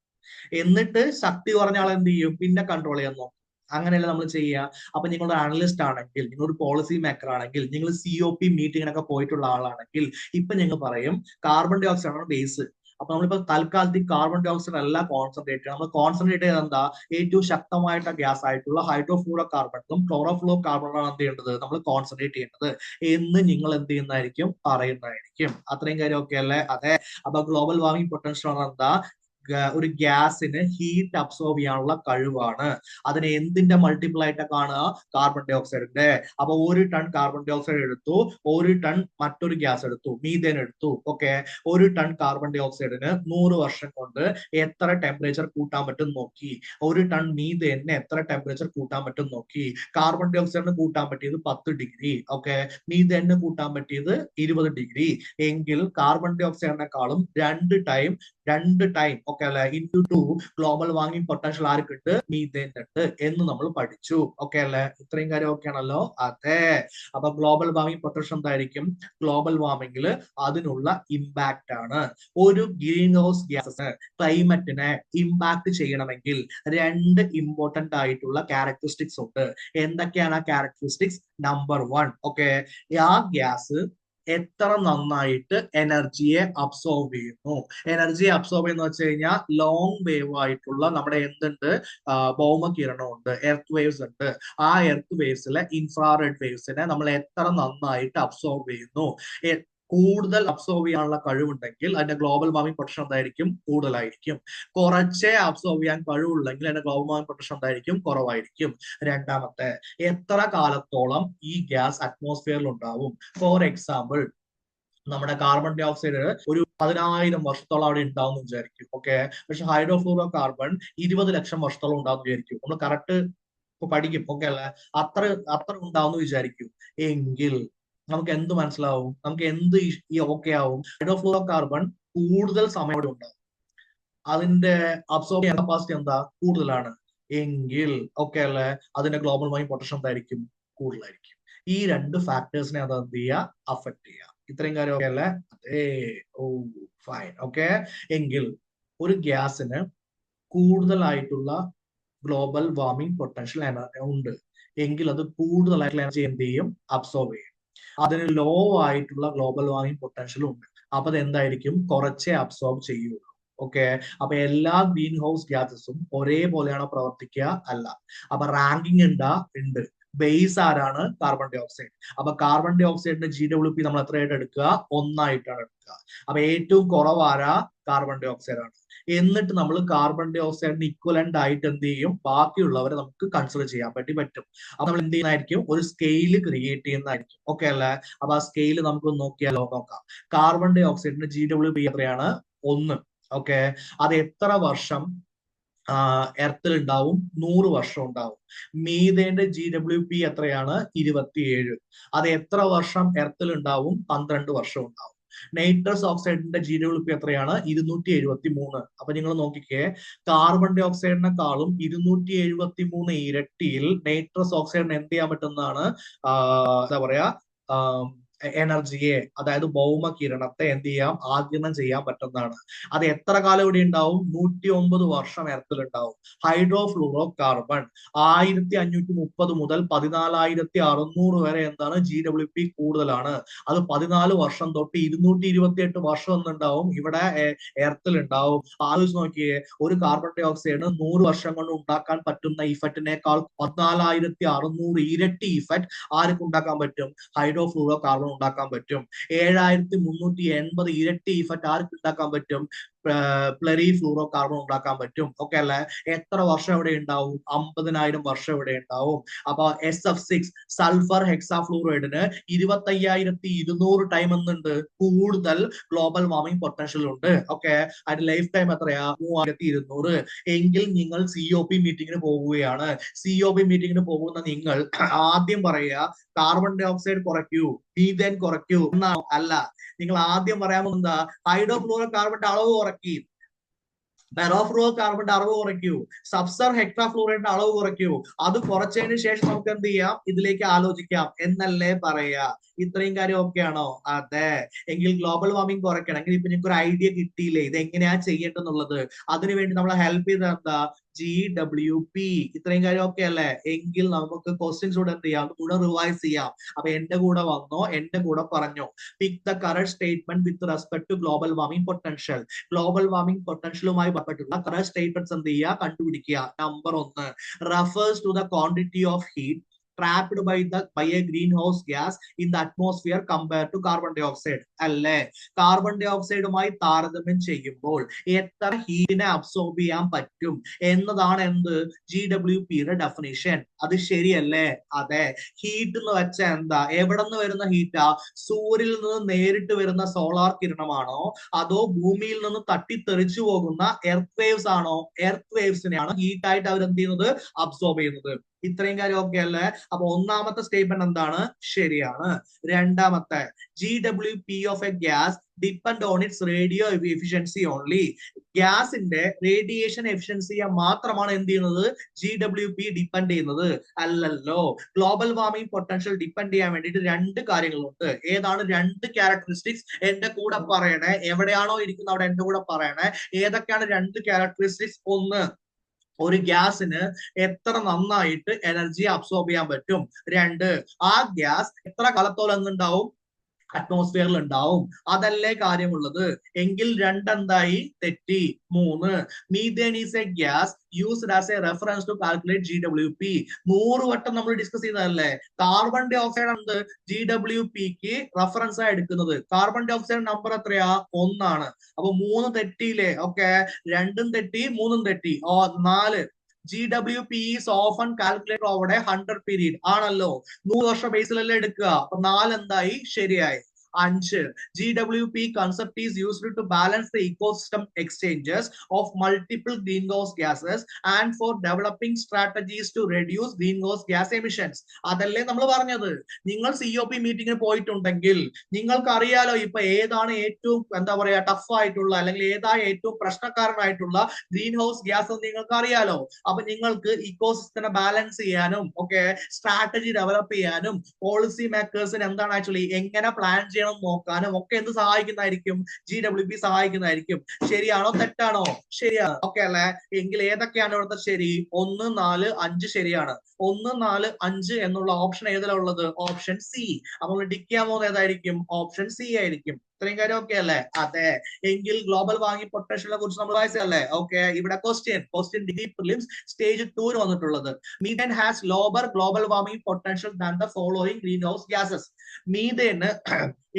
എന്നിട്ട് ശക്തി കുറഞ്ഞ ആൾ എന്ത് ചെയ്യും? പിന്നെ കൺട്രോൾ ചെയ്യാൻ നോക്കും. അങ്ങനെയല്ല നമ്മൾ ചെയ്യുക. അപ്പൊ നിങ്ങളൊരു അനലിസ്റ്റ് ആണെങ്കിൽ, നിങ്ങളൊരു പോളിസി മേക്കർ ആണെങ്കിൽ, നിങ്ങൾ COP മീറ്റിങ്ങിനൊക്കെ പോയിട്ടുള്ള ആളാണെങ്കിൽ ഇപ്പൊ നിങ്ങൾ പറയും കാർബൺ ഡൈ ഓക്സൈഡ് ആണ് ബേസ്. അപ്പൊ നമ്മളിപ്പോ തൽക്കാലത്തേക്ക് കാർബൺ ഡൈ ഓക്സൈഡ് അല്ല കോൺസെൻട്രേറ്റ് ചെയ്യുക. നമ്മൾ കോൺസെൻട്രേറ്റ് ചെയ്ത് എന്താ? ഏറ്റവും ശക്തമായിട്ട് ഗ്യാസ് ആയിട്ടുള്ള ഹൈഡ്രോഫ്ലൂറോ കാർബണും ക്ലോറോഫ്ലൂറോ കാർബണാണ് എന്ത് ചെയ്യേണ്ടത്? നമ്മൾ കോൺസെൻട്രേറ്റ് ചെയ്യേണ്ടത് എന്ന് നിങ്ങൾ എന്ത് ചെയ്യുന്നതായിരിക്കും? പറയുന്നതായിരിക്കും. അത്രയും കാര്യം ഓക്കെ അല്ലേ? അതെ. അപ്പൊ ഗ്ലോബൽ വാർമിംഗ് പൊട്ടൻഷ്യൽ എന്താ? ഒരു ഗ്യാസിന് ഹീറ്റ് അബ്സോർബ് ചെയ്യാനുള്ള കഴിവാണ്. അതിനെ എന്തിന്റെ മൾട്ടിപ്പിൾ ആയിട്ട് കാണുക? കാർബൺ ഡൈ ഓക്സൈഡിന്റെ. അപ്പൊ 1 ടൺ കാർബൺ ഡൈ ഓക്സൈഡ് എടുത്തു, 1 ടൺ മറ്റൊരു ഗ്യാസ് എടുത്തു, മീഥേൻ എടുത്തു. ഓക്കെ, 1 ടൺ കാർബൺ ഡൈ ഓക്സൈഡിന് 100 വർഷം കൊണ്ട് എത്ര ടെമ്പറേച്ചർ കൂട്ടാൻ പറ്റും നോക്കി. 1 ടൺ മീഥേനിന് എത്ര ടെമ്പറേച്ചർ കൂട്ടാൻ പറ്റും നോക്കി. കാർബൺ ഡൈ ഓക്സൈഡിന് കൂട്ടാൻ പറ്റിയത് 10 ഡിഗ്രി. ഓക്കെ, മീഥേനിന് കൂട്ടാൻ പറ്റിയത് 20 ഡിഗ്രി. എങ്കിൽ കാർബൺ ഡൈ ഓക്സൈഡിനെക്കാളും 2 ടൈം ഓക്കെ അല്ലെ × 2 ഗ്ലോബൽ വാർമിംഗ് പൊട്ടൻഷ്യൽ ആർക്കുണ്ട്? മീഥേനുണ്ട് എന്ന് നമ്മൾ പഠിച്ചു. ഓക്കെ അല്ലെ? ഇത്രയും കാര്യം ഓക്കെ ആണല്ലോ? അതെ. അപ്പൊ ഗ്ലോബൽ വാർമിംഗ് പൊട്ടൻഷ്യൽ എന്തായിരിക്കും? ഗ്ലോബൽ വാർമിംഗിൽ അതിനുള്ള ഇമ്പാക്റ്റ് ആണ്. ഒരു ഗ്രീൻ ഹൗസ് ഗ്യാസസ് ക്ലൈമറ്റിനെ ഇമ്പാക്ട് ചെയ്യണമെങ്കിൽ 2 ഇമ്പോർട്ടന്റ് ആയിട്ടുള്ള ക്യാരക്ടറിസ്റ്റിക്സ് ഉണ്ട്. എന്തൊക്കെയാണ് ആ ക്യാരക്ടറിസ്റ്റിക്സ്? നമ്പർ 1, ഓക്കെ, ആ ഗ്യാസ് എത്ര നന്നായിട്ട് എനർജിയെ അബ്സോർബ് ചെയ്യുന്നു. എനർജിയെ അബ്സോർബ് ചെയ്യുന്ന വെച്ച് കഴിഞ്ഞാൽ ലോങ് വേവ് ആയിട്ടുള്ള നമ്മുടെ എന്തുണ്ട്? ഭൗമകിരണം ഉണ്ട്, എർത്ത് വേവ്സ് ഉണ്ട്. ആ എർത്ത് വേവ്സിലെ ഇൻഫ്രാറെഡ് വേവ്സിനെ നമ്മൾ എത്ര നന്നായിട്ട് അബ്സോർബ് ചെയ്യുന്നു. കൂടുതൽ അബ്സോർബ് ചെയ്യാനുള്ള കഴിവുണ്ടെങ്കിൽ അതിന്റെ ഗ്ലോബൽ വാർമിംഗ് പൊട്ടൻഷ്യൽ എന്തായിരിക്കും? കൂടുതലായിരിക്കും. കുറച്ചേ അബ്സോർബ് ചെയ്യാൻ കഴിവുള്ളെങ്കിൽ അതിന്റെ ഗ്ലോബൽ വാർമിംഗ് പൊട്ടൻഷ്യൽ എന്തായിരിക്കും? കുറവായിരിക്കും. രണ്ടാമത്തെ, എത്ര കാലത്തോളം ഈ ഗ്യാസ് അറ്റ്മോസ്ഫിയറിൽ ഉണ്ടാവും? ഫോർ എക്സാമ്പിൾ, നമ്മുടെ കാർബൺ ഡൈ ഓക്സൈഡ് ഒരു 10,000 വർഷത്തോളം അവിടെ ഉണ്ടാവും എന്ന് വിചാരിക്കും. ഓക്കെ, പക്ഷെ ഹൈഡ്രോഫ്ലൂറോ കാർബൺ 20 ലക്ഷം വർഷത്തോളം ഉണ്ടാവും വിചാരിക്കും. നമ്മൾ കറക്റ്റ് പഠിക്കും. ഓക്കെ അല്ലെ? അത്ര അത്ര ഉണ്ടാവും വിചാരിക്കും. എങ്കിൽ നമുക്ക് എന്ത് മനസ്സിലാവും? നമുക്ക് എന്ത് ഓക്കെ ആവും? ഹൈഡ്രോഫ്ലൂറോ കാർബൺ കൂടുതൽ സമയം അവിടെ ഉണ്ടാവും. അതിന്റെ അബ്സോർബ് ചെയ്യാൻ കപ്പാസിറ്റി എന്താ? കൂടുതലാണ്. എങ്കിൽ ഓക്കെ അല്ലെ? അതിന്റെ ഗ്ലോബൽ വാർമിംഗ് പൊട്ടൻഷ്യൽ എന്തായിരിക്കും? കൂടുതലായിരിക്കും. ഈ 2 ഫാക്ടേഴ്സിനെ അത് എന്ത് ചെയ്യുക? അഫക്ട് ചെയ്യുക. ഇത്രയും കാര്യം ഓക്കെ അല്ലേ? അതേ. ഓ, ഫൈൻ. ഓക്കെ, എങ്കിൽ ഒരു ഗ്യാസിന് കൂടുതലായിട്ടുള്ള ഗ്ലോബൽ വാർമിംഗ് പൊട്ടൻഷ്യൽ ഉണ്ട് എങ്കിൽ അത് കൂടുതലായിട്ടുള്ള എനർജി എന്ത് ചെയ്യും? അബ്സോർബ് ചെയ്യും. അതിന് ലോ ആയിട്ടുള്ള ഗ്ലോബൽ വാർമിംഗ് പൊട്ടൻഷ്യലും ഉണ്ട്. അപ്പൊ അത് എന്തായിരിക്കും? കുറച്ചേ അബ്സോർബ് ചെയ്യുള്ളൂ. ഓക്കെ, അപ്പൊ എല്ലാ ഗ്രീൻ ഹൗസ് ഗ്യാസസും ഒരേപോലെയാണോ പ്രവർത്തിക്കുക? അല്ല. അപ്പൊ റാങ്കിങ് ഉണ്ട്. ബേസ് ആരാണ്? Carbon dioxide. അപ്പൊ കാർബൺ ഡൈ ഓക്സൈഡിന്റെ GWP നമ്മൾ എത്രയായിട്ട് എടുക്കുക? 1 എടുക്കുക. അപ്പൊ ഏറ്റവും കുറവാരാ? കാർബൺ ഡൈ ഓക്സൈഡ് ആണ്. എന്നിട്ട് നമ്മൾ കാർബൺ ഡൈ ഓക്സൈഡിന് ഇക്വലന്റ് ആയിട്ട് എന്ത് ചെയ്യും? ബാക്കിയുള്ളവരെ നമുക്ക് കൺസിഡർ ചെയ്യാൻ പറ്റും. അപ്പൊ നമ്മൾ എന്ത് ചെയ്യുന്നതായിരിക്കും? ഒരു സ്കെയില് ക്രിയേറ്റ് ചെയ്യുന്നതായിരിക്കും. ഓക്കെ അല്ലേ? അപ്പൊ ആ സ്കെയില് നമുക്ക് നോക്കിയാലോ? നോക്കാം. കാർബൺ ഡൈ ഓക്സൈഡിന്റെ GWP എത്രയാണ്? 1. ഓക്കെ, അത് എത്ര വർഷം എർത്തിൽ ഉണ്ടാവും? 100 വർഷം ഉണ്ടാവും. മീഥേന്റെ GWP എത്രയാണ്? 27. അത് എത്ര വർഷം എർത്തിൽ ഉണ്ടാവും? 12 വർഷം ഉണ്ടാവും. നൈട്രസ് ഓക്സൈഡിന്റെ GWP എത്രയാണ്? 273. അപ്പൊ നിങ്ങൾ നോക്കിക്കേ, കാർബൺ ഡൈ ഓക്സൈഡിനെക്കാളും 273 ഇരട്ടിയിൽ നൈട്രസ് ഓക്സൈഡിന് എന്ത് ചെയ്യാൻ പറ്റുന്നതാണ്? എന്താ പറയാ, എനർജിയെ, അതായത് ഭൗമകിരണത്തെ എന്ത് ചെയ്യാം? ആഗിരണം ചെയ്യാൻ പറ്റുന്നതാണ്. അത് എത്ര കാലം ഇവിടെ ഉണ്ടാവും? 109 വർഷം എർത്തിൽ ഉണ്ടാവും. ഹൈഡ്രോഫ്ലൂറോ കാർബൺ 1530 മുതൽ 14,600 വരെ എന്താണ്? GWP കൂടുതലാണ്. അത് 14 വർഷം തൊട്ട് 228 വർഷം എന്നുണ്ടാവും ഇവിടെ എർത്തിൽ ഉണ്ടാവും. ആലോചിച്ച് നോക്കിയേ, ഒരു കാർബൺ ഡൈ ഓക്സൈഡ് 100 വർഷം കൊണ്ട് ഉണ്ടാക്കാൻ പറ്റുന്ന ഇഫക്റ്റിനേക്കാൾ 14,600 ഇരട്ടി ഇഫക്റ്റ് ആർക്ക് ഉണ്ടാക്കാൻ പറ്റും? ഹൈഡ്രോഫ്ലൂറോ കാർബൺ ഉണ്ടാക്കാൻ പറ്റും. 7,380 ഇരട്ടി ഇഫക്റ്റ് ആർക്ക് ഉണ്ടാക്കാൻ പറ്റും? പ്ലറി ഫ്ലൂറോ കാർബൺ ഉണ്ടാക്കാൻ പറ്റും. ഓക്കെ അല്ലെ? എത്ര വർഷം ഇവിടെ ഉണ്ടാവും? 50,000 വർഷം ഇവിടെ ഉണ്ടാവും. അപ്പൊ SF6 സൾഫർ ഹെക്സാഫ്ലൂറൈഡിന് 25,200 ടൈം എന്നുണ്ട് കൂടുതൽ ഗ്ലോബൽ വാർമിംഗ് പൊട്ടൻഷ്യൽ ഉണ്ട്. ഓക്കെ, അതിന്റെ ലൈഫ് ടൈം എത്രയാ? 3200. എങ്കിൽ നിങ്ങൾ COP മീറ്റിംഗിന് പോവുകയാണ്. COP മീറ്റിംഗിന് പോകുന്ന നിങ്ങൾ ആദ്യം പറയുക കാർബൺ ഡൈ ഓക്സൈഡ് കുറയ്ക്കൂ, മീഥേൻ കുറയ്ക്കൂ എന്നാണോ? അല്ല, നിങ്ങൾ ആദ്യം പറയാൻ പോകുന്നത് ഹൈഡ്രോഫ്ലൂറോ കാർബണിന്റെ അളവ് കുറയ്ക്കും, പെറോഫ്ലൂറോ കാർബണിന്റെ അളവ് കുറയ്ക്കൂ, സബ്സർ ഹെക്സാഫ്ലൂറൈഡിന്റെ അളവ് കുറയ്ക്കൂ. അത് കുറച്ചതിന് ശേഷം നമുക്ക് എന്ത് ചെയ്യാം? ഇതിലേക്ക് ആലോചിക്കാം എന്നല്ലേ പറയാ. ഇത്രയും കാര്യം ഓക്കെയാണോ? അതെ. എങ്കിൽ ഗ്ലോബൽ വാർമിംഗ് കുറയ്ക്കണമെങ്കിൽ ഇപ്പൊ നിങ്ങൾക്ക് ഒരു ഐഡിയ കിട്ടിയില്ലേ ഇത് എങ്ങനെയാ ചെയ്യേണ്ടതെന്നുള്ളത്? അതിനുവേണ്ടി നമ്മളെ ഹെൽപ്പ് ചെയ്ത എന്താ? GWP. ഇത്രയും കാര്യം ഓക്കെ അല്ലേ? എങ്കിൽ നമുക്ക് ക്വസ്റ്റ്യൻസ് കൂടെ എന്ത് ചെയ്യാം? കൂടെ റിവൈസ് ചെയ്യാം. അപ്പൊ എന്റെ കൂടെ വന്നോ, എന്റെ കൂടെ പറഞ്ഞോ. Pick the correct statement with respect to global warming potential. Global warming പൊട്ടൻഷ്യലുമായി ബന്ധപ്പെട്ടുള്ള കറക്റ്റ് സ്റ്റേറ്റ്മെന്റ്സ് എന്ത് ചെയ്യുക? കണ്ടുപിടിക്കുക. Number 1 refers to the quantity of heat trapped by a greenhouse gas in the atmosphere compared to carbon dioxide. അല്ലേ? Carbon dye ഓക്സൈഡുമായി താരതമ്യം ചെയ്യുമ്പോൾ എത്ര ഹീറ്റിനെ absorb ചെയ്യാൻ പറ്റും എന്നതാണ് എന്ത്? GWPയുടെ ഡെഫിനിഷൻ. അത് ശരിയല്ലേ? അതെ. ഹീറ്റ് എന്ന് വെച്ചാൽ എന്താ? എവിടെ നിന്ന് വരുന്ന ഹീറ്റാ? സൂര്യനിൽ നിന്ന് നേരിട്ട് വരുന്ന സോളാർ കിരണമാണോ, അതോ ഭൂമിയിൽ നിന്ന് തട്ടിത്തെറിച്ചു പോകുന്ന എർത്ത് വേവ്സ് ആണോ? എർത്ത് വേവ്സിനെയാണ് ഹീറ്റായിട്ട് അവർ എന്ത് ചെയ്യുന്നത്? അബ്സോർബ് ചെയ്യുന്നത്. ഇത്രയും കാര്യം ഓക്കെ അല്ലേ? അപ്പൊ ഒന്നാമത്തെ സ്റ്റേറ്റ്മെന്റ് എന്താണ്? ശരിയാണ്. രണ്ടാമത്തെ, GWP of A gas depend on its radio efficiency only. ഗ്യാസിന്റെ റേഡിയേഷൻ എഫിഷ്യൻസിയെ മാത്രമാണ് എന്ത് ചെയ്യുന്നത്? GWP ഡിപ്പെൻഡ് ചെയ്യുന്നത്. അല്ലല്ലോ. ഗ്ലോബൽ വാർമിംഗ് പൊട്ടൻഷ്യൽ ഡിപ്പെൻഡ് ചെയ്യാൻ വേണ്ടിയിട്ട് രണ്ട് കാര്യങ്ങളുണ്ട്. ഏതാണ് രണ്ട് ക്യാരക്ടറിസ്റ്റിക്സ്? എന്റെ കൂടെ പറയണേ. എവിടെയാണോ ഇരിക്കുന്നത് അവിടെ എന്റെ കൂടെ പറയണേ. ഏതൊക്കെയാണ് രണ്ട് ക്യാരക്ടറിസ്റ്റിക്സ്? ഒന്ന്, ഒരു ഗ്യാസിന് എത്ര നന്നായിട്ട് എനർജി അബ്സോർബ് ചെയ്യാൻ പറ്റും. രണ്ട്, ആ ഗ്യാസ് എത്ര കാലത്തോളം എന്തുണ്ടാവും? അറ്റ്മോസ്ഫിയറിൽ ഉണ്ടാവും. അതല്ലേ കാര്യമുള്ളത്. എങ്കിൽ രണ്ടെന്തായി? തെറ്റി. 3, methane is a gas used as a reference to calculate GWP. 100 വട്ടം നമ്മൾ ഡിസ്കസ് ചെയ്തതല്ലേ? കാർബൺ ഡൈ ഓക്സൈഡ് ആണ് GWPക്ക് റെഫറൻസ് ആയി എടുക്കുന്നത്. കാർബൺ ഡൈ ഓക്സൈഡ് നമ്പർ എത്രയാ? 1 ആണ്. അപ്പൊ 3 തെറ്റിയില്ലേ? ഓക്കെ, 2ഉം തെറ്റി 3ഉം തെറ്റി. 4, GWP is often calculated over a 100 period. ആണല്ലോ. 100 വർഷ ബേസിലല്ലേ എടുക്കുക. അപ്പൊ 4 എന്തായി? ശരിയായി. 5, GWP concept is used to balance the ecosystem exchanges of multiple greenhouse gases and for developing strategies to reduce greenhouse gas emissions. അതല്ലേ നമ്മൾ പറഞ്ഞത്. നിങ്ങൾ COP മീറ്റിംഗിന് പോയിട്ടുണ്ടെങ്കിൽ നിങ്ങൾക്ക് അറിയാലോ ഇപ്പൊ ഏതാണ് ഏറ്റവും എന്താ പറയാ ടഫ് ആയിട്ടുള്ള, അല്ലെങ്കിൽ ഏതാണ് ഏറ്റവും പ്രശ്നക്കാരനായിട്ടുള്ള ഗ്രീൻ ഹൗസ് ഗ്യാസ് എന്ന് നിങ്ങൾക്ക് അറിയാലോ. അപ്പൊ നിങ്ങൾക്ക് ഇക്കോസിസ്റ്റത്തിനെ ബാലൻസ് ചെയ്യാനും ഒക്കെ സ്ട്രാറ്റജി ഡെവലപ്പ് ചെയ്യാനും പോളിസി മേക്കേഴ്സിന് എന്താണ് ആക്ച്വലി എങ്ങനെ പ്ലാൻ ചെയ്യണം നോക്കാനും ഒക്കെ എന്ത് സഹായിക്കുന്നതായിരിക്കും? GWP സഹായിക്കുന്നതായിരിക്കും. ശരിയാണോ തെറ്റാണോ? ശരിയാണ്. ഓക്കെ അല്ലെ? എങ്കിൽ ഏതൊക്കെയാണ് ഇവിടുത്തെ ശരി? 1, 4, 5 ശരിയാണ്. 1, 4, 5 എന്നുള്ള ഓപ്ഷൻ ഏതിലാണ് ഉള്ളത്? Option C. അപ്പോൾ ടിക്ക് ചെയ്യാൻ പോകുന്നത് ഏതായിരിക്കും? ഓപ്ഷൻ സി ആയിരിക്കും. ഇത്രയും കാര്യം ഓക്കെ അല്ലേ? അതെ. എങ്കിൽ ഗ്ലോബൽ വാർമിംഗ് പൊട്ടൻഷ്യലിനെ കുറിച്ച് നമ്മൾ വായിച്ചല്ലേ? ഓക്കെ, ഇവിടെ ക്വസ്റ്റ്യൻ ഡിഗ്രി പ്രിലിംസ് സ്റ്റേജ് 2 വന്നിട്ടുള്ളത്. Methane has lower global warming potential than the following green house gases. മീഥേന്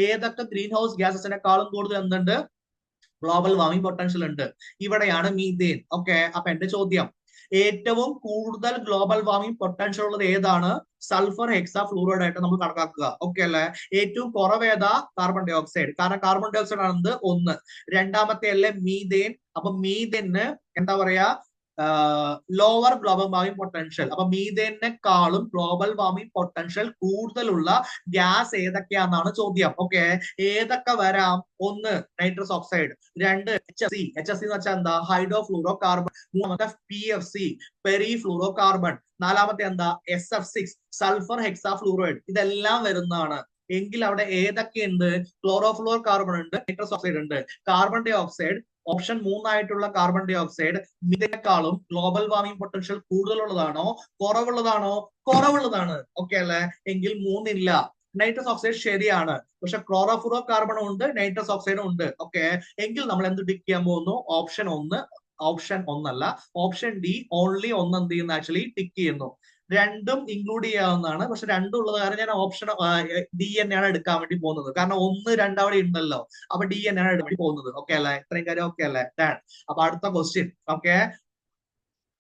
ഏതൊക്കെ ഗ്രീൻ ഹൗസ് ഗ്യാസസിനെക്കാളും കൂടുതൽ എന്തുണ്ട്? ഗ്ലോബൽ വാർമിംഗ് പൊട്ടൻഷ്യൽ ഉണ്ട്. ഇവിടെയാണ് മീഥേൻ. ഓക്കെ, അപ്പൊ എന്റെ ചോദ്യം, ഏറ്റവും കൂടുതൽ ഗ്ലോബൽ വാർമിംഗ് പൊട്ടൻഷ്യൽ ഉള്ളത് ഏതാണ്? സൾഫർ ഹെക്സാഫ്ലൂറൈഡ് ആയിട്ട് നമ്മൾ കണക്കാക്കുക. ഓക്കെ അല്ലെ? ഏറ്റവും കുറവേതാ? Carbon dioxide. കാരണം കാർബൺ ഡൈ ഓക്സൈഡ് ആണ് 1. രണ്ടാമത്തെ അല്ലേ മീഥേൻ. അപ്പൊ മീഥേന് എന്താ പറയാ? Lower global warming potential. അപ്പൊ മീഥേനെക്കാളും ഗ്ലോബൽ വാർമിംഗ് പൊട്ടൻഷ്യൽ കൂടുതലുള്ള ഗ്യാസ് ഏതൊക്കെയാണെന്നാണ് ചോദ്യം. ഓക്കെ, ഏതൊക്കെ വരാം? 1, നൈട്രസ് ഓക്സൈഡ്. 2, HFC. HFC എന്ന് വെച്ചാൽ എന്താ? Hydro fluoro carbon. 3, PFC, peri fluoro carbon. 4 എന്താ? SF6, sulphur hexafluoride. ഇതെല്ലാം വരുന്നതാണ്. എങ്കിൽ അവിടെ ഏതൊക്കെയുണ്ട്? ക്ലോറോഫ്ലൂറോ കാർബൺ ഉണ്ട്, നൈട്രസ് ഓക്സൈഡ് ഉണ്ട്. കാർബൺ ഡൈ ഓക്സൈഡ് ഓപ്ഷൻ 3 ആയിട്ടുള്ള കാർബൺ ഡൈ ഓക്സൈഡ് ഇതിനേക്കാളും ഗ്ലോബൽ വാർമിംഗ് പൊട്ടൻഷ്യൽ കൂടുതലുള്ളതാണോ കുറവുള്ളതാണോ? കുറവുള്ളതാണ്. ഓക്കെ അല്ലെ? എങ്കിൽ 3 ഇല്ല. നൈട്രസ് ഓക്സൈഡ് ശരിയാണ്, പക്ഷെ ക്ലോറോഫ്ലൂറോ കാർബണും ഉണ്ട്, നൈട്രസ് ഓക്സൈഡും ഉണ്ട്. ഓക്കെ, എങ്കിൽ നമ്മൾ എന്ത് ടിക്ക് ചെയ്യാൻ പോകുന്നു? ഓപ്ഷൻ 1. ഓപ്ഷൻ 1 അല്ല, ഓപ്ഷൻ ഡി ഓൺലി 1 എന്ത് ചെയ്യുന്നു? ആക്ച്വലി ടിക്ക് ചെയ്യുന്നു. രണ്ടും ഇൻക്ലൂഡ് ചെയ്യാവുന്നതാണ്. പക്ഷെ രണ്ടും ഉള്ളത് കാരണം ഞാൻ ഓപ്ഷൻ ഡി തന്നെയാണ് എടുക്കാൻ വേണ്ടി പോകുന്നത്. കാരണം 1, 2 അവിടെ ഉണ്ടല്ലോ. അപ്പൊ ഡി തന്നെയാണ് എടുക്കാൻ വേണ്ടി പോകുന്നത്. ഓക്കെ അല്ലേ? ഇത്രയും കാര്യം ഓക്കെ അല്ലേ? അപ്പൊ അടുത്ത ക്വസ്റ്റ്യൻ ഓക്കെ.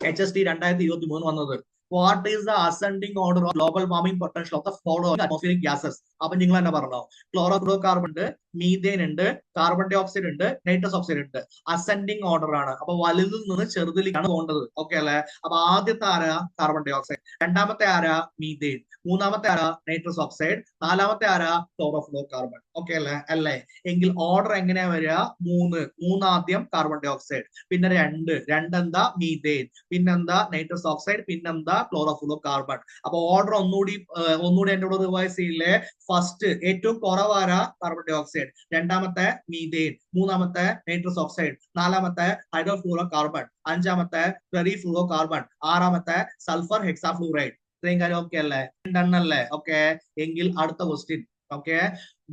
HST 2023 വന്നത്. What is the ascending order of global warming potential of the following atmospheric gases? അപ്പൊ നിങ്ങൾ തന്നെ പറഞ്ഞോ. ക്ലോറോ കാർബൺ ഉണ്ട്, മീഥേൻ ഉണ്ട്, കാർബൺ ഡൈ ഓക്സൈഡ് ഉണ്ട്, നൈട്രസ് ഓക്സൈഡ് ഉണ്ട്. അസെൻഡിങ് ഓർഡർ ആണ്. അപ്പൊ വലുതിൽ നിന്ന് ചെറുതിലേക്കാണ് പോകേണ്ടത്. ഓക്കെ അല്ലെ? അപ്പൊ ആദ്യത്തെ ആരാ? Carbon dioxide. രണ്ടാമത്തെ ആരാ? മീഥേൻ. മൂന്നാമത്തെ ആരാ? Nitrous oxide. നാലാമത്തെ ആരാ? Chloro carbon. ഓക്കെ അല്ലേ? അല്ലേ? എങ്കിൽ ഓർഡർ എങ്ങനെയാ വരിക? മൂന്നാദ്യം കാർബൺ ഡൈ ഓക്സൈഡ്, പിന്നെ രണ്ടെന്താ? മീഥേൻ, പിന്നെന്താ? നൈട്രസ് ഓക്സൈഡ്, പിന്നെന്താ? Chlorocarbon. അപ്പൊ ഓർഡർ ഒന്നുകൂടി എന്റെ കൂടെ റിവൈസ് ചെയ്യില്ലേ? ഫസ്റ്റ് ഏറ്റവും കുറവാരാ? Carbon dioxide. രണ്ടാമത്തെ മീഥേൻ. മൂന്നാമത്തെ നൈട്രസ് ഓക്സൈഡ്. നാലാമത്തെ ഹൈഡ്രോഫ്ലൂറോ കാർബൺ. അഞ്ചാമത്തെ പെറിഫ്ലൂറോ കാർബൺ. ആറാമത്തെ സൾഫർ ഹെക്സാഫ്ലൂറൈഡ്. ഇത്രയും കാര്യം ഓക്കെ അല്ലേ? രണ്ടെണ്ണല്ലേ? ഓക്കെ. എങ്കിൽ അടുത്ത ക്വസ്റ്റ്യൻ ഓക്കെ.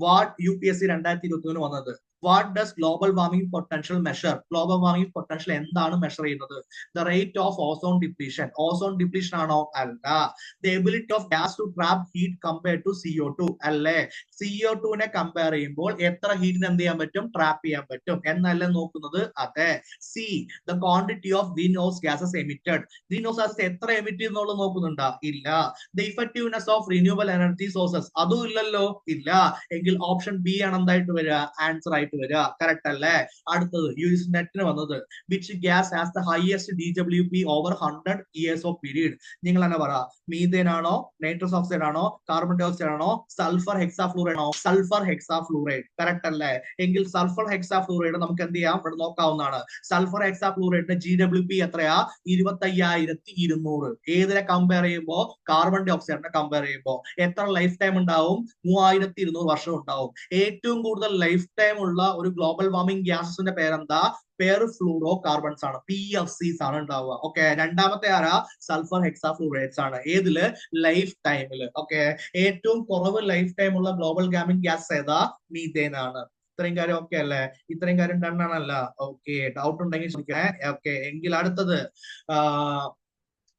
വാട്ട് UPSC 2023 വന്നത്. What does global warming potential measure? Global warming potential എന്താണ് മെഷർ ചെയ്യുന്നത്? The rate of ozone depletion. Ozone depletion ആണോ? അല്ല. The ability of gas to trap heat compare to CO2 അല്ലേ? CO2നെ compare ചെയ്യുമ്പോൾ എത്ര ഹീറ്റിന് എന്ത് ചെയ്യാൻ പറ്റും? ട്രാപ്പ് ചെയ്യാൻ പറ്റും എന്നല്ലേ നോക്കുന്നത്? അതെ. C the quantity of green house gases emitted. Green house gases എത്ര എമിറ്റ് ചെയ്യുന്നുള്ളത് നോക്കുന്നുണ്ടോ? ഇല്ല. The effectiveness of renewable energy sources. അതും ഇല്ലല്ലോ. ഇല്ല. എങ്കിൽ ഓപ്ഷൻ ബി ആണ് എന്തായിട്ട് വരിക? ആൻസർ ആയിട്ട് വരിക. കറക്റ്റ് അല്ലേ? അടുത്തത് യുഎസ് നെറ്റിന് വന്നത്. Which gas has the highest DWP over 100 years of period? നിങ്ങൾ തന്നെ പറ. മീഥേൻ ആണോ? നൈട്രസ് ഓക്സൈഡ് ആണോ? കാർബൺ ഡൈ ഓക്സൈഡ് ആണോ? സൾഫർ ഹെക്സാഫ്ലൂറൈഡ് ആണോ? Sulphur hexafluoride. കറക്റ്റ് അല്ലേ? എങ്കിൽ സൾഫർ ഹെക്സാഫ്ലൂറൈഡ് നമുക്ക് എന്ത് ചെയ്യാം? ഇവിടെ നോക്കാവുന്നതാണ്. സൾഫർ ഹെക്സാഫ്ലൂറൈഡിന്റെ GWP എത്രയാ? 25,200. ഏതിനെ കമ്പയർ ചെയ്യുമ്പോ? കാർബൺ ഡൈ ഓക്സൈഡിനെ കമ്പയർ ചെയ്യുമ്പോ. എത്ര ലൈഫ് ടൈം ഉണ്ടാവും? 3200 വർഷം ഉണ്ടാവും. ഏറ്റവും കൂടുതൽ ലൈഫ് ടൈം ഉള്ള ഒരു ഗ്ലോബൽ വാർമിംഗ് ഗ്യാസസിന്റെ പേരെന്താ? പെർഫ്ലൂറോ കാർബൺസ് ആണ്. PFCs ആണ് ഉണ്ടാവുക. ഓക്കെ. രണ്ടാമത്തെ ആരാ? സൾഫർ ഹെക്സാഫ്ലൂറൈഡ്സ് ആണ്. ഏതില്? ലൈഫ് ടൈമില്. ഓക്കെ. ഏറ്റവും കുറവ് ലൈഫ് ടൈം ഉള്ള ഗ്ലോബൽ വാർമിംഗ് ഗ്യാസ് ഏതാ? മീഥേൻ ആണ്. ഇത്രയും കാര്യം ഓക്കെ അല്ലേ? ഇത്രയും കാര്യം ഡണ്ണാണല്ല? ഓക്കെ. ഡൗട്ട് ഉണ്ടെങ്കിൽ ചോദിക്കണേ. ഓക്കെ. എങ്കിൽ അടുത്തത്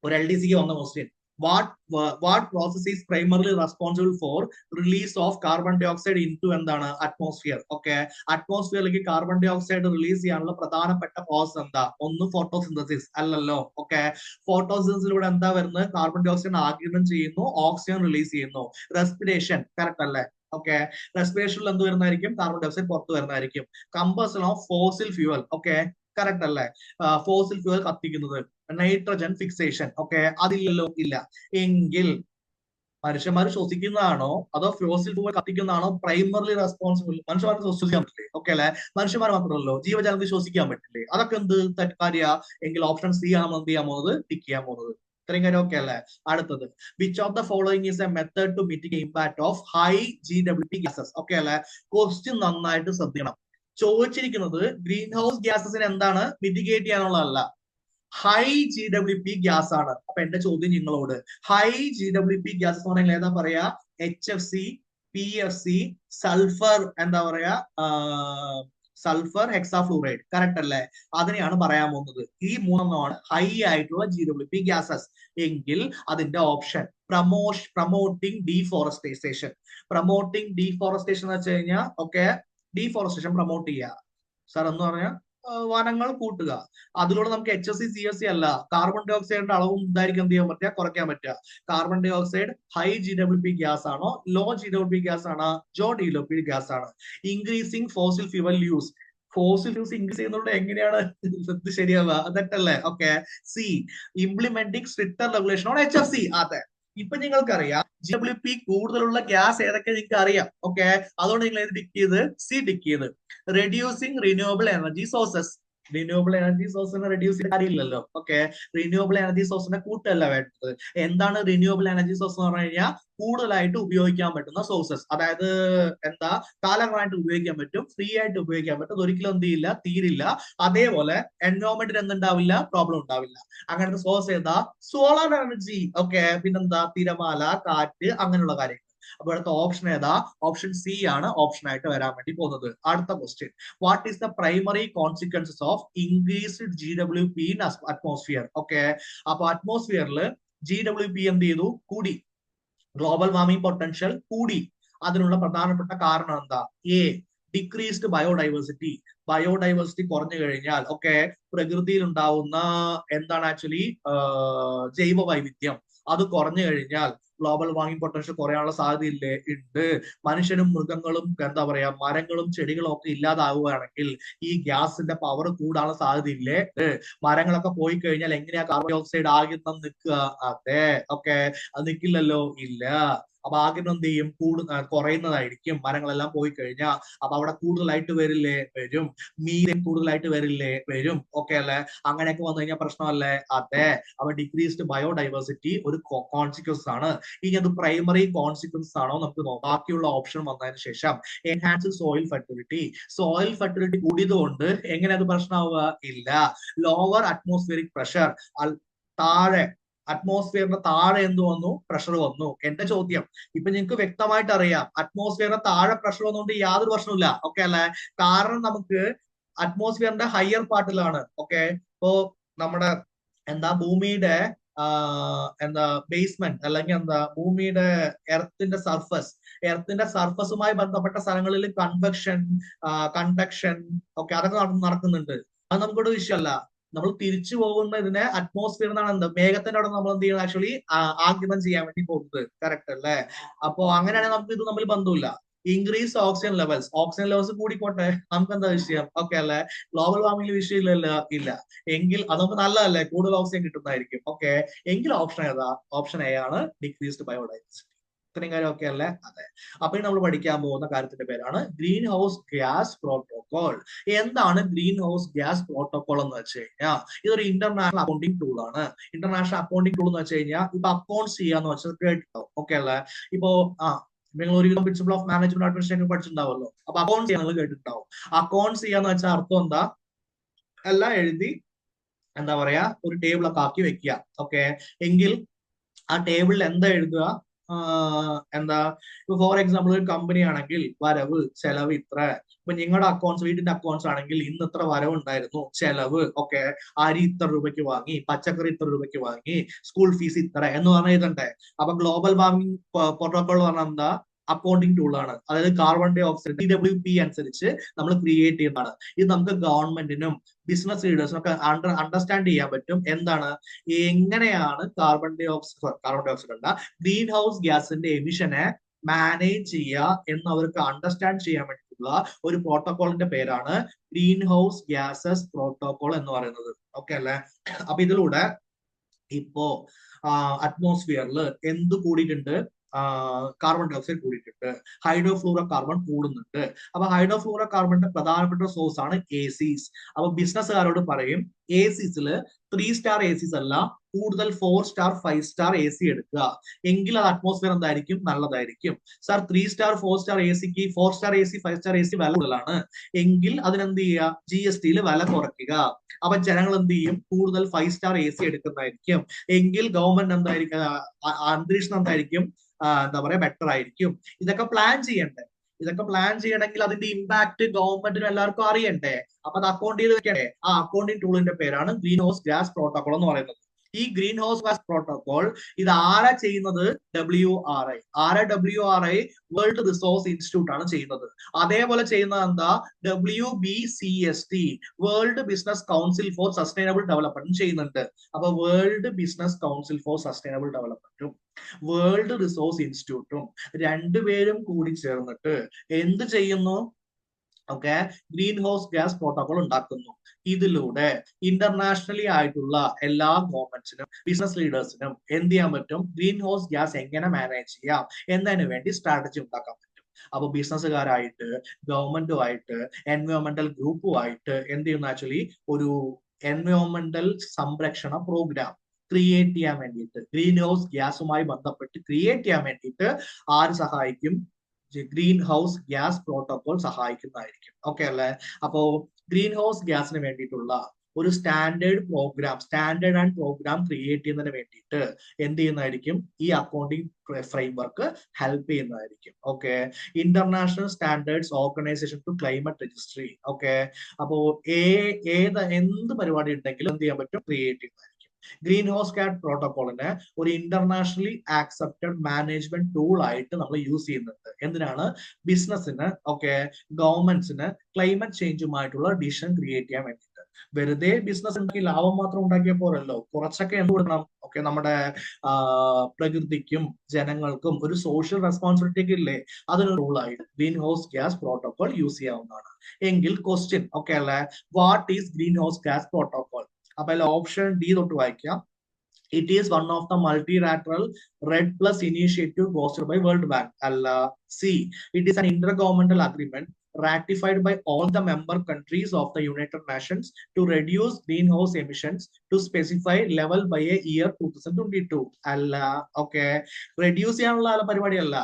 ഒരു LDCക്ക് വന്ന question. What process is primarily responsible for release of carbon dioxide into എന്താണ്? അറ്റ്മോസ്ഫിയർ. ഓക്കെ. അറ്റ്മോസ്ഫിയറിലേക്ക് കാർബൺ ഡൈ ഓക്സൈഡ് റിലീസ് ചെയ്യാനുള്ള പ്രധാനപ്പെട്ട പ്രോസസ് എന്താ? ഒന്ന് ഫോട്ടോസിന്തസിസ് അല്ലല്ലോ. ഓക്കെ. ഫോട്ടോസിന്തസിലൂടെ എന്താ വരുന്നത്? കാർബൺ ഡൈ ഓക്സൈഡ് ആഗിരണം ചെയ്യുന്നു, ഓക്സിജൻ റിലീസ് ചെയ്യുന്നു. റെസ്പിറേഷൻ. കറക്റ്റ് അല്ലേ? ഓക്കെ. റെസ്പിറേഷനിൽ എന്ത് വരുന്നതായിരിക്കും? കാർബൺ ഡൈ ഓക്സൈഡ് പുറത്ത് വരുന്നതായിരിക്കും. Combustion of fossil fuel. Okay. Correct അല്ലേ? ഫോസിൽ ഫ്യൂവൽ കത്തിക്കുന്നത്. Nitrogen fixation. ഓക്കെ. അതില്ലല്ലോ. ഇല്ല. എങ്കിൽ മനുഷ്യന്മാർ ശ്വസിക്കുന്നതാണോ അതോ ഫോസിൽ ഫ്യൂവൽ കത്തിക്കുന്നതാണോ പ്രൈമർലി റെസ്പോൺസിബിൾ? മനുഷ്യന്മാർക്ക് ശ്വസിക്കാൻ പറ്റില്ലേ? ഓക്കെ അല്ലെ? മനുഷ്യന്മാർ മാത്രമല്ലോ, ജീവജാലങ്ങൾക്ക് ശ്വസിക്കാൻ പറ്റില്ലേ? അതൊക്കെ എന്ത് കാര്യ? എങ്കിൽ ഓപ്ഷൻ സി ആണ് നമ്മൾ എന്ത് ചെയ്യാൻ പോകുന്നത്? ടിക്ക് ചെയ്യാൻ പോകുന്നത്. ഇത്രയും കാര്യം ഓക്കെ അല്ലേ? അടുത്തത്. Which of the following is a method to mitigate impact of high GWP gases? Okay അല്ലെ? ക്വസ്റ്റ്യൻ നന്നായിട്ട് ശ്രദ്ധിക്കണം. ചോദിച്ചിരിക്കുന്നത് ഗ്രീൻ ഹൗസ് ഗ്യാസസിന് എന്താണ് മിറ്റിഗേറ്റ് ചെയ്യാനുള്ളതല്ല, ഹൈ GWP ഗ്യാസ് ആണ്. അപ്പൊ എന്റെ ചോദ്യം നിങ്ങളോട്, ഹൈ GWP ഗ്യാസ് എന്ന് പറഞ്ഞാൽ ഏതാ പറയാ? HFC, PFC, സൾഫർ എന്താ പറയാ? Sulphur hexafluoride. കറക്റ്റ് അല്ലേ? അതിനെയാണ് പറയാൻ പോകുന്നത്. ഈ മൂന്നെണ്ണമാണ് ഹൈ ആയിട്ടുള്ള GWP ഗ്യാസസ്. എങ്കിൽ അതിന്റെ option promoting deforestation. Promoting deforestation എന്ന് വെച്ച് കഴിഞ്ഞാൽ ഓക്കെ, ഡീഫോറസ്റ്റേഷൻ പ്രൊമോട്ട് ചെയ്യുക. സാർ എന്ന് പറഞ്ഞാൽ വനങ്ങൾ കൂട്ടുക. അതിലൂടെ നമുക്ക് HFC, CFC അല്ല, കാർബൺ ഡൈ ഓക്സൈഡിന്റെ അളവും ഇതായിരിക്കും എന്ത് ചെയ്യാൻ പറ്റുക? കുറയ്ക്കാൻ പറ്റുക. Carbon dioxide high GWP gas ആണോ, ലോ GWP ഗ്യാസ് ആണോ? GWP ഗ്യാസ് ആണ്. Increasing fossil fuel use. Fossil fuels increase ചെയ്യുന്നതുകൊണ്ട് എങ്ങനെയാണ് ഇത് ശരിയാവുക? തെറ്റല്ലേ? Okay. C implementing stricter regulation on HFC. അതെ. ഇപ്പൊ നിങ്ങൾക്കറിയാം GWP കൂടുതലുള്ള ഗ്യാസ് ഏതൊക്കെ നിങ്ങൾക്ക് അറിയാം. ഓക്കെ. അതുകൊണ്ട് നിങ്ങൾ ഏത് ടിക്ക് ചെയ്ത്? സി ടിക്ക് ചെയ്ത്. Reducing renewable energy sources. Renewable energy സോഴ്സിനെ റെഡ്യൂസ് ചെയ്യാൻ കാര്യമില്ലല്ലോ. ഓക്കെ. റിന്യൂവബിൾ എനർജി സോഴ്സിനെ കൂട്ടല്ല വേണ്ടത്. എന്താണ് റിന്യൂവബിൾ എനർജി സോഴ്സ് എന്ന് പറഞ്ഞു കഴിഞ്ഞാൽ? കൂടുതലായിട്ട് ഉപയോഗിക്കാൻ പറ്റുന്ന സോഴ്സസ്. അതായത് എന്താ? കാലങ്ങളായിട്ട് ഉപയോഗിക്കാൻ പറ്റും, ഫ്രീ ആയിട്ട് ഉപയോഗിക്കാൻ പറ്റും, ഒരിക്കലും എന്ത് ചെയ്യില്ല, തീരില്ല. അതേപോലെ എൻവയോൺമെന്റിന് എന്തുണ്ടാവില്ല? പ്രോബ്ലം ഉണ്ടാവില്ല. അങ്ങനത്തെ സോഴ്സ് ഏതാ? Solar energy. ഓക്കെ. പിന്നെന്താ? തിരമാല, കാറ്റ്, അങ്ങനെയുള്ള കാര്യങ്ങൾ. അപ്പൊ അടുത്ത ഓപ്ഷൻ ഏതാ? ഓപ്ഷൻ സി ആണ് ഓപ്ഷൻ ആയിട്ട് വരാൻ വേണ്ടി പോകുന്നത്. അടുത്ത question. What is the primary consequences of increased GWP in atmosphere? Okay. അപ്പൊ അറ്റ്മോസ്ഫിയറിൽ GWP എന്ത് ചെയ്തു? കൂടി. ഗ്ലോബൽ വാർമിംഗ് പൊട്ടൻഷ്യൽ കൂടി. അതിനുള്ള പ്രധാനപ്പെട്ട കാരണം എന്താ? A, decreased biodiversity. ബയോഡൈവേഴ്സിറ്റി കുറഞ്ഞു കഴിഞ്ഞാൽ പ്രകൃതിയിൽ ഉണ്ടാവുന്ന എന്താണ് ആക്ച്വലി ജൈവ വൈവിധ്യം അത് കുറഞ്ഞു കഴിഞ്ഞാൽ ഗ്ലോബൽ വാർമിംഗ് പൊട്ടൻഷ്യൽ കുറയാനുള്ള സാധ്യതയില്ലേ? ഉണ്ട്. മനുഷ്യനും മൃഗങ്ങളും എന്താ പറയാ മരങ്ങളും ചെടികളും ഒക്കെ ഇല്ലാതാവുകയാണെങ്കിൽ ഈ ഗ്യാസിന്റെ പവർ കൂടാനുള്ള സാധ്യതയില്ലേ? മരങ്ങളൊക്കെ പോയി കഴിഞ്ഞാൽ എങ്ങനെയാ കാർബൺ ഡൈ ഓക്സൈഡ് ആകിരണം നിൽക്കുക? അതെ. അത് നിൽക്കില്ലല്ലോ. ഇല്ല. അപ്പൊ ആകിരണം എന്ത് ചെയ്യും? കുറയുന്നതായിരിക്കും മരങ്ങളെല്ലാം പോയി കഴിഞ്ഞാൽ. അപ്പൊ അവിടെ കൂടുതലായിട്ട് വരില്ലേ? വരും. മീഥേൻ കൂടുതലായിട്ട് വരില്ലേ? വരും. അല്ലേ? അങ്ങനെയൊക്കെ വന്നു കഴിഞ്ഞാൽ പ്രശ്നമല്ലേ? അതെ. അപ്പൊ ഡിക്രീസ്ഡ് ബയോഡൈവേഴ്സിറ്റി ഒരു കോൺസിക്വൻസ് ആണ്. ഇനി അത് പ്രൈമറി കോൺസിക്വൻസ് ആണോ നമുക്ക് നോക്കാം. ബാക്കിയുള്ള ഓപ്ഷൻ വന്നതിന് ശേഷം enhance soil fertility. Soil fertility കൂടിയത് കൊണ്ട് എങ്ങനെ അത് പ്രശ്നമാവുക? ഇല്ല. Lower atmospheric pressure. താഴെ അറ്റ്മോസ്ഫിയറിന്റെ താഴെ എന്ത് വന്നു? പ്രഷർ വന്നു. എന്റെ ചോദ്യം, ഇപ്പൊ നിങ്ങൾക്ക് വ്യക്തമായിട്ട് അറിയാം അറ്റ്മോസ്ഫിയറിന്റെ താഴെ പ്രഷർ വന്നുകൊണ്ട് യാതൊരു പ്രശ്നമില്ല. അല്ലേ? കാരണം നമുക്ക് അറ്റ്മോസ്ഫിയറിന്റെ ഹയർ പാർട്ടിലാണ്. ഇപ്പോ നമ്മുടെ ഭൂമിയുടെ ബേസ്മെന്റ് അല്ലെങ്കിൽ ഭൂമിയുടെ എർത്തിന്റെ സർഫസുമായി ബന്ധപ്പെട്ട സ്ഥലങ്ങളിൽ കൺവെക്ഷൻ, കണ്ടക്ഷൻ അതൊക്കെ നടക്കുന്നുണ്ട്. അത് നമുക്കൊരു വിഷയമല്ല. നമ്മൾ തിരിച്ചു പോകുന്ന ഇതിനെ അറ്റ്മോസ്ഫിയർ എന്നാണ് മേഘത്തിന്റെ അവിടെ നമ്മൾ എന്ത് ചെയ്യണം? ആക്ച്വലി ആഗിരണം ചെയ്യാൻ വേണ്ടി പോകുന്നത്. കറക്റ്റ് അല്ലേ? അപ്പോ അങ്ങനെയാണെങ്കിൽ നമുക്ക് ഇത് തമ്മിൽ ബന്ധമില്ല. ഇൻക്രീസ് ഓക്സിജൻ ലെവൽസ് കൂടിക്കോട്ടെ, നമുക്ക് എന്താ വിഷയം? അല്ലേ? ഗ്ലോബൽ വാർമിംഗിൽ വിഷയമില്ലല്ലോ. ഇല്ല. എങ്കിൽ അത് നമുക്ക് നല്ലതല്ലേ? കൂടുതൽ ഓക്സിജൻ കിട്ടുന്നതായിരിക്കും. എങ്കിൽ ഓപ്ഷൻ ഏതാ? ഓപ്ഷൻ എ ആണ്, ഡിക്രീസ്ഡ് ബയോഡൈവേഴ്സിറ്റി. ഇത്രയും കാര്യം അല്ലേ? അതെ. അപ്പൊ നമ്മൾ പഠിക്കാൻ പോകുന്ന കാര്യത്തിന്റെ പേരാണ് ഗ്രീൻ ഹൗസ് ഗ്യാസ് പ്രോട്ടോകോൾ. എന്താണ് ഗ്രീൻ ഹൗസ് ഗ്യാസ് പ്രോട്ടോകോൾ എന്ന് വെച്ച് കഴിഞ്ഞാൽ ഇതൊരു ഇന്റർനാഷണൽ അക്കൗണ്ടിംഗ് ടൂൾ ആണ്. ഇന്റർനാഷണൽ അക്കൗണ്ടിംഗ് ടൂൾ എന്ന് വെച്ച് കഴിഞ്ഞാൽ ഇപ്പൊ അക്കൗണ്ട്സ് ചെയ്യാന്ന് വെച്ചാൽ കേട്ടിട്ടുണ്ടാവും. അല്ലേ? ഇപ്പോ നിങ്ങൾ ഒരു പ്രിൻസിപ്പിൾ ഓഫ് മാനേജ്മെന്റ് അഡ്മിനിസ്ട്രേഷൻ പഠിച്ചിട്ടുണ്ടാവല്ലോ. അപ്പൊ അക്കൗണ്ട്സ് ചെയ്യാൻ നിങ്ങൾ കേട്ടിട്ടുണ്ടാവും. അക്കൗണ്ട്സ് ചെയ്യാന്ന് വെച്ചാൽ അർത്ഥം എന്താ? എല്ലാം എഴുതി എന്താ പറയാ ഒരു ടേബിൾ ഒക്കെ ആക്കി വെക്കുക. എങ്കിൽ ആ ടേബിളിൽ എന്താ എഴുതുക? ഇപ്പൊ ഫോർ എക്സാമ്പിൾ ഒരു കമ്പനി ആണെങ്കിൽ വരവ് ചെലവ് ഇത്ര. ഇപ്പൊ നിങ്ങളുടെ അക്കൗണ്ട്സ്, വീടിന്റെ അക്കൗണ്ട്സ് ആണെങ്കിൽ ഇന്ന് ഇത്ര വരവ് ഉണ്ടായിരുന്നു, ചെലവ് അരി ഇത്ര രൂപയ്ക്ക് വാങ്ങി, പച്ചക്കറി ഇത്ര രൂപയ്ക്ക് വാങ്ങി, സ്കൂൾ ഫീസ് ഇത്ര എന്ന് പറഞ്ഞ ഇതുണ്ടേ. അപ്പൊ ഗ്ലോബൽ വാർമിംഗ് പ്രോട്ടോകോൾ പറഞ്ഞാൽ എന്താ? അക്കൗണ്ടിംഗ് ടൂൾ ആണ്. അതായത് കാർബൺ ഡൈ ഓക്സൈഡ് GWP അനുസരിച്ച് നമ്മൾ ക്രിയേറ്റ് ചെയ്യുന്നതാണ്. ഇത് നമുക്ക് ഗവൺമെന്റിനും ബിസിനസ് ലീഡേഴ്സിനും ഒക്കെ അണ്ടർസ്റ്റാൻഡ് ചെയ്യാൻ പറ്റും. എന്താണ്? എങ്ങനെയാണ് കാർബൺ ഡൈ ഓക്സൈഡ് അല്ല, ഗ്രീൻ ഹൗസ് ഗ്യാസിന്റെ എമിഷനെ മാനേജ് ചെയ്യുക എന്ന് അവർക്ക് അണ്ടർസ്റ്റാൻഡ് ചെയ്യാൻ വേണ്ടിയിട്ടുള്ള ഒരു പ്രോട്ടോകോളിന്റെ പേരാണ് ഗ്രീൻ ഹൗസ് ഗ്യാസസ് പ്രോട്ടോകോൾ എന്ന് പറയുന്നത്. അല്ലേ? അപ്പൊ ഇതിലൂടെ ഇപ്പോ അറ്റ്മോസ്ഫിയറിൽ എന്ത് കൂടിയിട്ടുണ്ട്? കാർബൺ ഡൈ ഓക്സൈഡ് കൂടിയിട്ടുണ്ട്. ഹൈഡ്രോഫ്ലൂറോ കാർബൺ കൂടുന്നുണ്ട്. അപ്പൊ ഹൈഡ്രോഫ്ലൂറോ കാർബണിന്റെ പ്രധാനപ്പെട്ട സോഴ്സ് ആണ് ACs. അപ്പൊ ബിസിനസ്സുകാരോട് പറയും ACസിൽ 3 സ്റ്റാർ ACs അല്ല, കൂടുതൽ 4 സ്റ്റാർ 5 സ്റ്റാർ AC എടുക്കുക. എങ്കിൽ അത് അറ്റ്മോസ്ഫിയർ എന്തായിരിക്കും? നല്ലതായിരിക്കും. സാർ 3 സ്റ്റാർ 4 സ്റ്റാർ ACക്ക് 4 സ്റ്റാർ AC 5 സ്റ്റാർ AC വില കൂടുതലാണ്. എങ്കിൽ അതിനെന്ത് ചെയ്യുക? GSTയിൽ വില കുറയ്ക്കുക. അപ്പൊ ജനങ്ങൾ എന്ത് ചെയ്യും? കൂടുതൽ 5 സ്റ്റാർ AC എടുക്കുന്നതായിരിക്കും. എങ്കിൽ ഗവൺമെന്റ് എന്തായിരിക്കും? അന്തരീക്ഷം എന്തായിരിക്കും? എന്താ പറയാ ബെറ്റർ ആയിരിക്കും. ഇതൊക്കെ പ്ലാൻ ചെയ്യണ്ടേ? ഇതൊക്കെ പ്ലാൻ ചെയ്യണമെങ്കിൽ അതിന്റെ ഇമ്പാക്ട് ഗവൺമെന്റിനും എല്ലാവർക്കും അറിയണ്ടേ? അപ്പൊ അത് അക്കൗണ്ട് ചെയ്ത് വെക്കണ്ടേ? ആ അക്കൗണ്ടിംഗ് ടൂളിന്റെ പേരാണ് ഗ്രീൻ ഹൗസ് ഗ്യാസ് പ്രോട്ടോകോൾ എന്ന് പറയുന്നത്. ഈ ഗ്രീൻ ഹൗസ് ഗ്യാസ് പ്രോട്ടോകോൾ ഇത് ആരാ ചെയ്യുന്നത്? WRI. WRI world resource institute ആണ് ചെയ്യുന്നത്. അതേപോലെ ചെയ്യുന്നത് എന്താ? WBCSD world business council for sustainable development ചെയ്യുന്നുണ്ട്. അപ്പൊ world business council for sustainable ഡെവലപ്മെന്റും വേൾഡ് റിസോഴ്സ് ഇൻസ്റ്റിറ്റ്യൂട്ടും രണ്ടുപേരും കൂടി ചേർന്നിട്ട് എന്ത് ചെയ്യുന്നു? ഗ്രീൻ ഹൗസ് ഗ്യാസ് പ്രോട്ടോകോൾ ഉണ്ടാക്കുന്നു. ഇതിലൂടെ ഇന്റർനാഷണലി ആയിട്ടുള്ള എല്ലാ ഗവൺമെന്റ്സിനും ബിസിനസ് ലീഡേഴ്സിനും എന്ത് ചെയ്യാൻ പറ്റും? ഗ്രീൻ ഹൗസ് ഗ്യാസ് എങ്ങനെ മാനേജ് ചെയ്യാം എന്നതിന് വേണ്ടി സ്ട്രാറ്റജി ഉണ്ടാക്കാൻ പറ്റും. അപ്പൊ ബിസിനസ്സുകാരായിട്ട്, ഗവൺമെന്റുമായിട്ട്, എൻവയോൺമെന്റൽ ഗ്രൂപ്പുമായിട്ട് എന്ത് ചെയ്യുന്നു? ആക്ച്വലി ഒരു എൻവയോൺമെന്റൽ സംരക്ഷണ പ്രോഗ്രാം ക്രിയേറ്റ് ചെയ്യാൻ വേണ്ടിയിട്ട്, ഗ്രീൻ ഹൗസ് ഗ്യാസുമായി ബന്ധപ്പെട്ട് ക്രിയേറ്റ് ചെയ്യാൻ വേണ്ടിയിട്ട് ആര് സഹായിക്കും? ഗ്രീൻ ഹൗസ് ഗ്യാസ് പ്രോട്ടോകോൾ സഹായിക്കുന്നതായിരിക്കും. അല്ലേ? അപ്പോ ഗ്രീൻ ഹൗസ് ഗ്യാസിന് വേണ്ടിയിട്ടുള്ള ഒരു സ്റ്റാൻഡേർഡ് ആൻഡ് പ്രോഗ്രാം ക്രിയേറ്റ് ചെയ്യുന്നതിന് വേണ്ടിയിട്ട് എന്ത് ചെയ്യുന്നതായിരിക്കും? ഈ അക്കൗണ്ടിംഗ് ഫ്രെയിംവർക്ക് ഹെൽപ്പ് ചെയ്യുന്നതായിരിക്കും. International standards organization to climate registry. അപ്പോ എന്ത് പരിപാടി ഉണ്ടെങ്കിലും എന്ത് ചെയ്യാൻ പറ്റും? ക്രിയേറ്റ് ചെയ്യുന്നതായിരിക്കും. ഗ്രീൻ ഹൗസ് ഗ്യാസ് പ്രോട്ടോകോളിനെ ഒരു ഇന്റർനാഷണലി ആക്സെപ്റ്റഡ് മാനേജ്മെന്റ് ടൂൾ ആയിട്ട് നമ്മൾ യൂസ് ചെയ്യുന്നുണ്ട്. എന്തിനാണ്? ബിസിനസിന്, ഗവൺമെന്റ്സിന് ക്ലൈമറ്റ് ചേഞ്ചുമായിട്ടുള്ള ഡിസിഷൻ ക്രിയേറ്റ് ചെയ്യാൻ വേണ്ടിയിട്ട്. വെറുതെ ബിസിനസ് ഉണ്ടാക്കി ലാഭം മാത്രം ഉണ്ടാക്കിയ പോരല്ലോ, കുറച്ചൊക്കെ എന്ത് കൊടുക്കണം? നമ്മുടെ പ്രകൃതിക്കും ജനങ്ങൾക്കും ഒരു സോഷ്യൽ റെസ്പോൺസിബിലിറ്റി ഒക്കെ ഇല്ലേ? അതിന് റൂളായിട്ട് greenhouse gas protocol use ചെയ്യാവുന്നതാണ്. എങ്കിൽ ക്വസ്റ്റ്യൻ അല്ലേ, what is greenhouse gas protocol? അപ്പൊ അതിൽ ഓപ്ഷൻ ഡി തൊട്ട് വായിക്കാം. It is one of the multilateral RED Plus initiative hosted by World Bank. Allah. C. It is an intergovernmental agreement ratified by all the member countries of the United Nations to reduce greenhouse emissions to specify level by a year 2022. Allah. Reduce ചെയ്യാനുള്ള പരിപാടി അല്ല.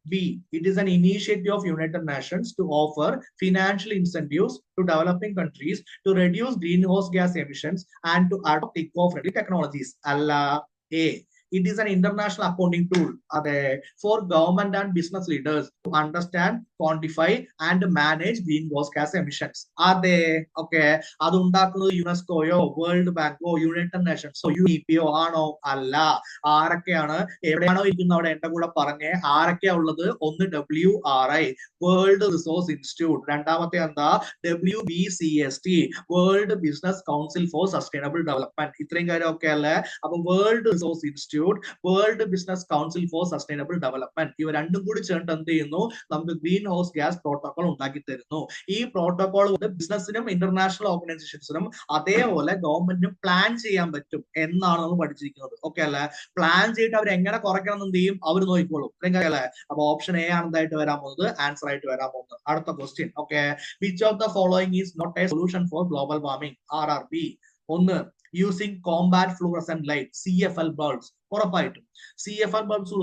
B. It is an initiative of United Nations to offer financial incentives to developing countries to reduce greenhouse gas emissions and to adopt eco-friendly technologies. Allah. A. It is an international accounting tool for government and business leaders to understand, quantify, and manage greenhouse gas emissions. അത് ഉണ്ടാക്കുന്നത് യുനെസ്കോയോ world ബാങ്കോ United നേഷൻസോ UNEP-യോ ആണോ? അല്ല. ആരൊക്കെയാണ്? എവിടെയാണോ ഇരിക്കുന്നത് അവിടെ എന്റെ കൂടെ പറഞ്ഞേ ആരൊക്കെയാ ഉള്ളത്? ഒന്ന് WRI, വേൾഡ് റിസോഴ്സ് ഇൻസ്റ്റിറ്റ്യൂട്ട്. രണ്ടാമത്തെ എന്താ? WBCST, world business council for sustainable development. ഇത്രയും കാര്യമൊക്കെ അല്ലേ? അപ്പൊ world resource institute, world business council for sustainable development, ഇവ രണ്ടും കൂടി ചേർത്ത് എന്ത് ചെയ്യുന്നു? നമുക്ക് ഗ്രീൻ ഹൗസ് ഗ്യാസ് പ്രോട്ടോകോൾ ഉണ്ടാക്കി തരുന്നു. ഈ പ്രോട്ടോകോൾ കൊണ്ട് ബിസിനസിനും ഇന്റർനാഷണൽ ഓർഗനൈസേഷൻസിനും അതേപോലെ ഗവൺമെന്റിനും പ്ലാൻ ചെയ്യാൻ പറ്റും എന്നാണ് നമ്മൾ പഠിച്ചിരിക്കുന്നത്. അല്ലെ? പ്ലാൻ ചെയ്തിട്ട് അവർ എങ്ങനെ കുറയ്ക്കണം എന്ന് എന്ത് ചെയ്യും? അവർ നോക്കിക്കോളും. അല്ലേ? അപ്പൊ ഓപ്ഷൻ എ ആണ് എന്തായിട്ട് വരാൻ പോകുന്നത്? ആൻസർ ആയിട്ട് വരാൻ പോകുന്നത്. അടുത്ത question. Which of the following is not a solution for global warming? RRB. ഒന്ന്, using compact fluorescent light, CFL bulbs. ഉറപ്പായിട്ടും CFL ബൾബ്സ്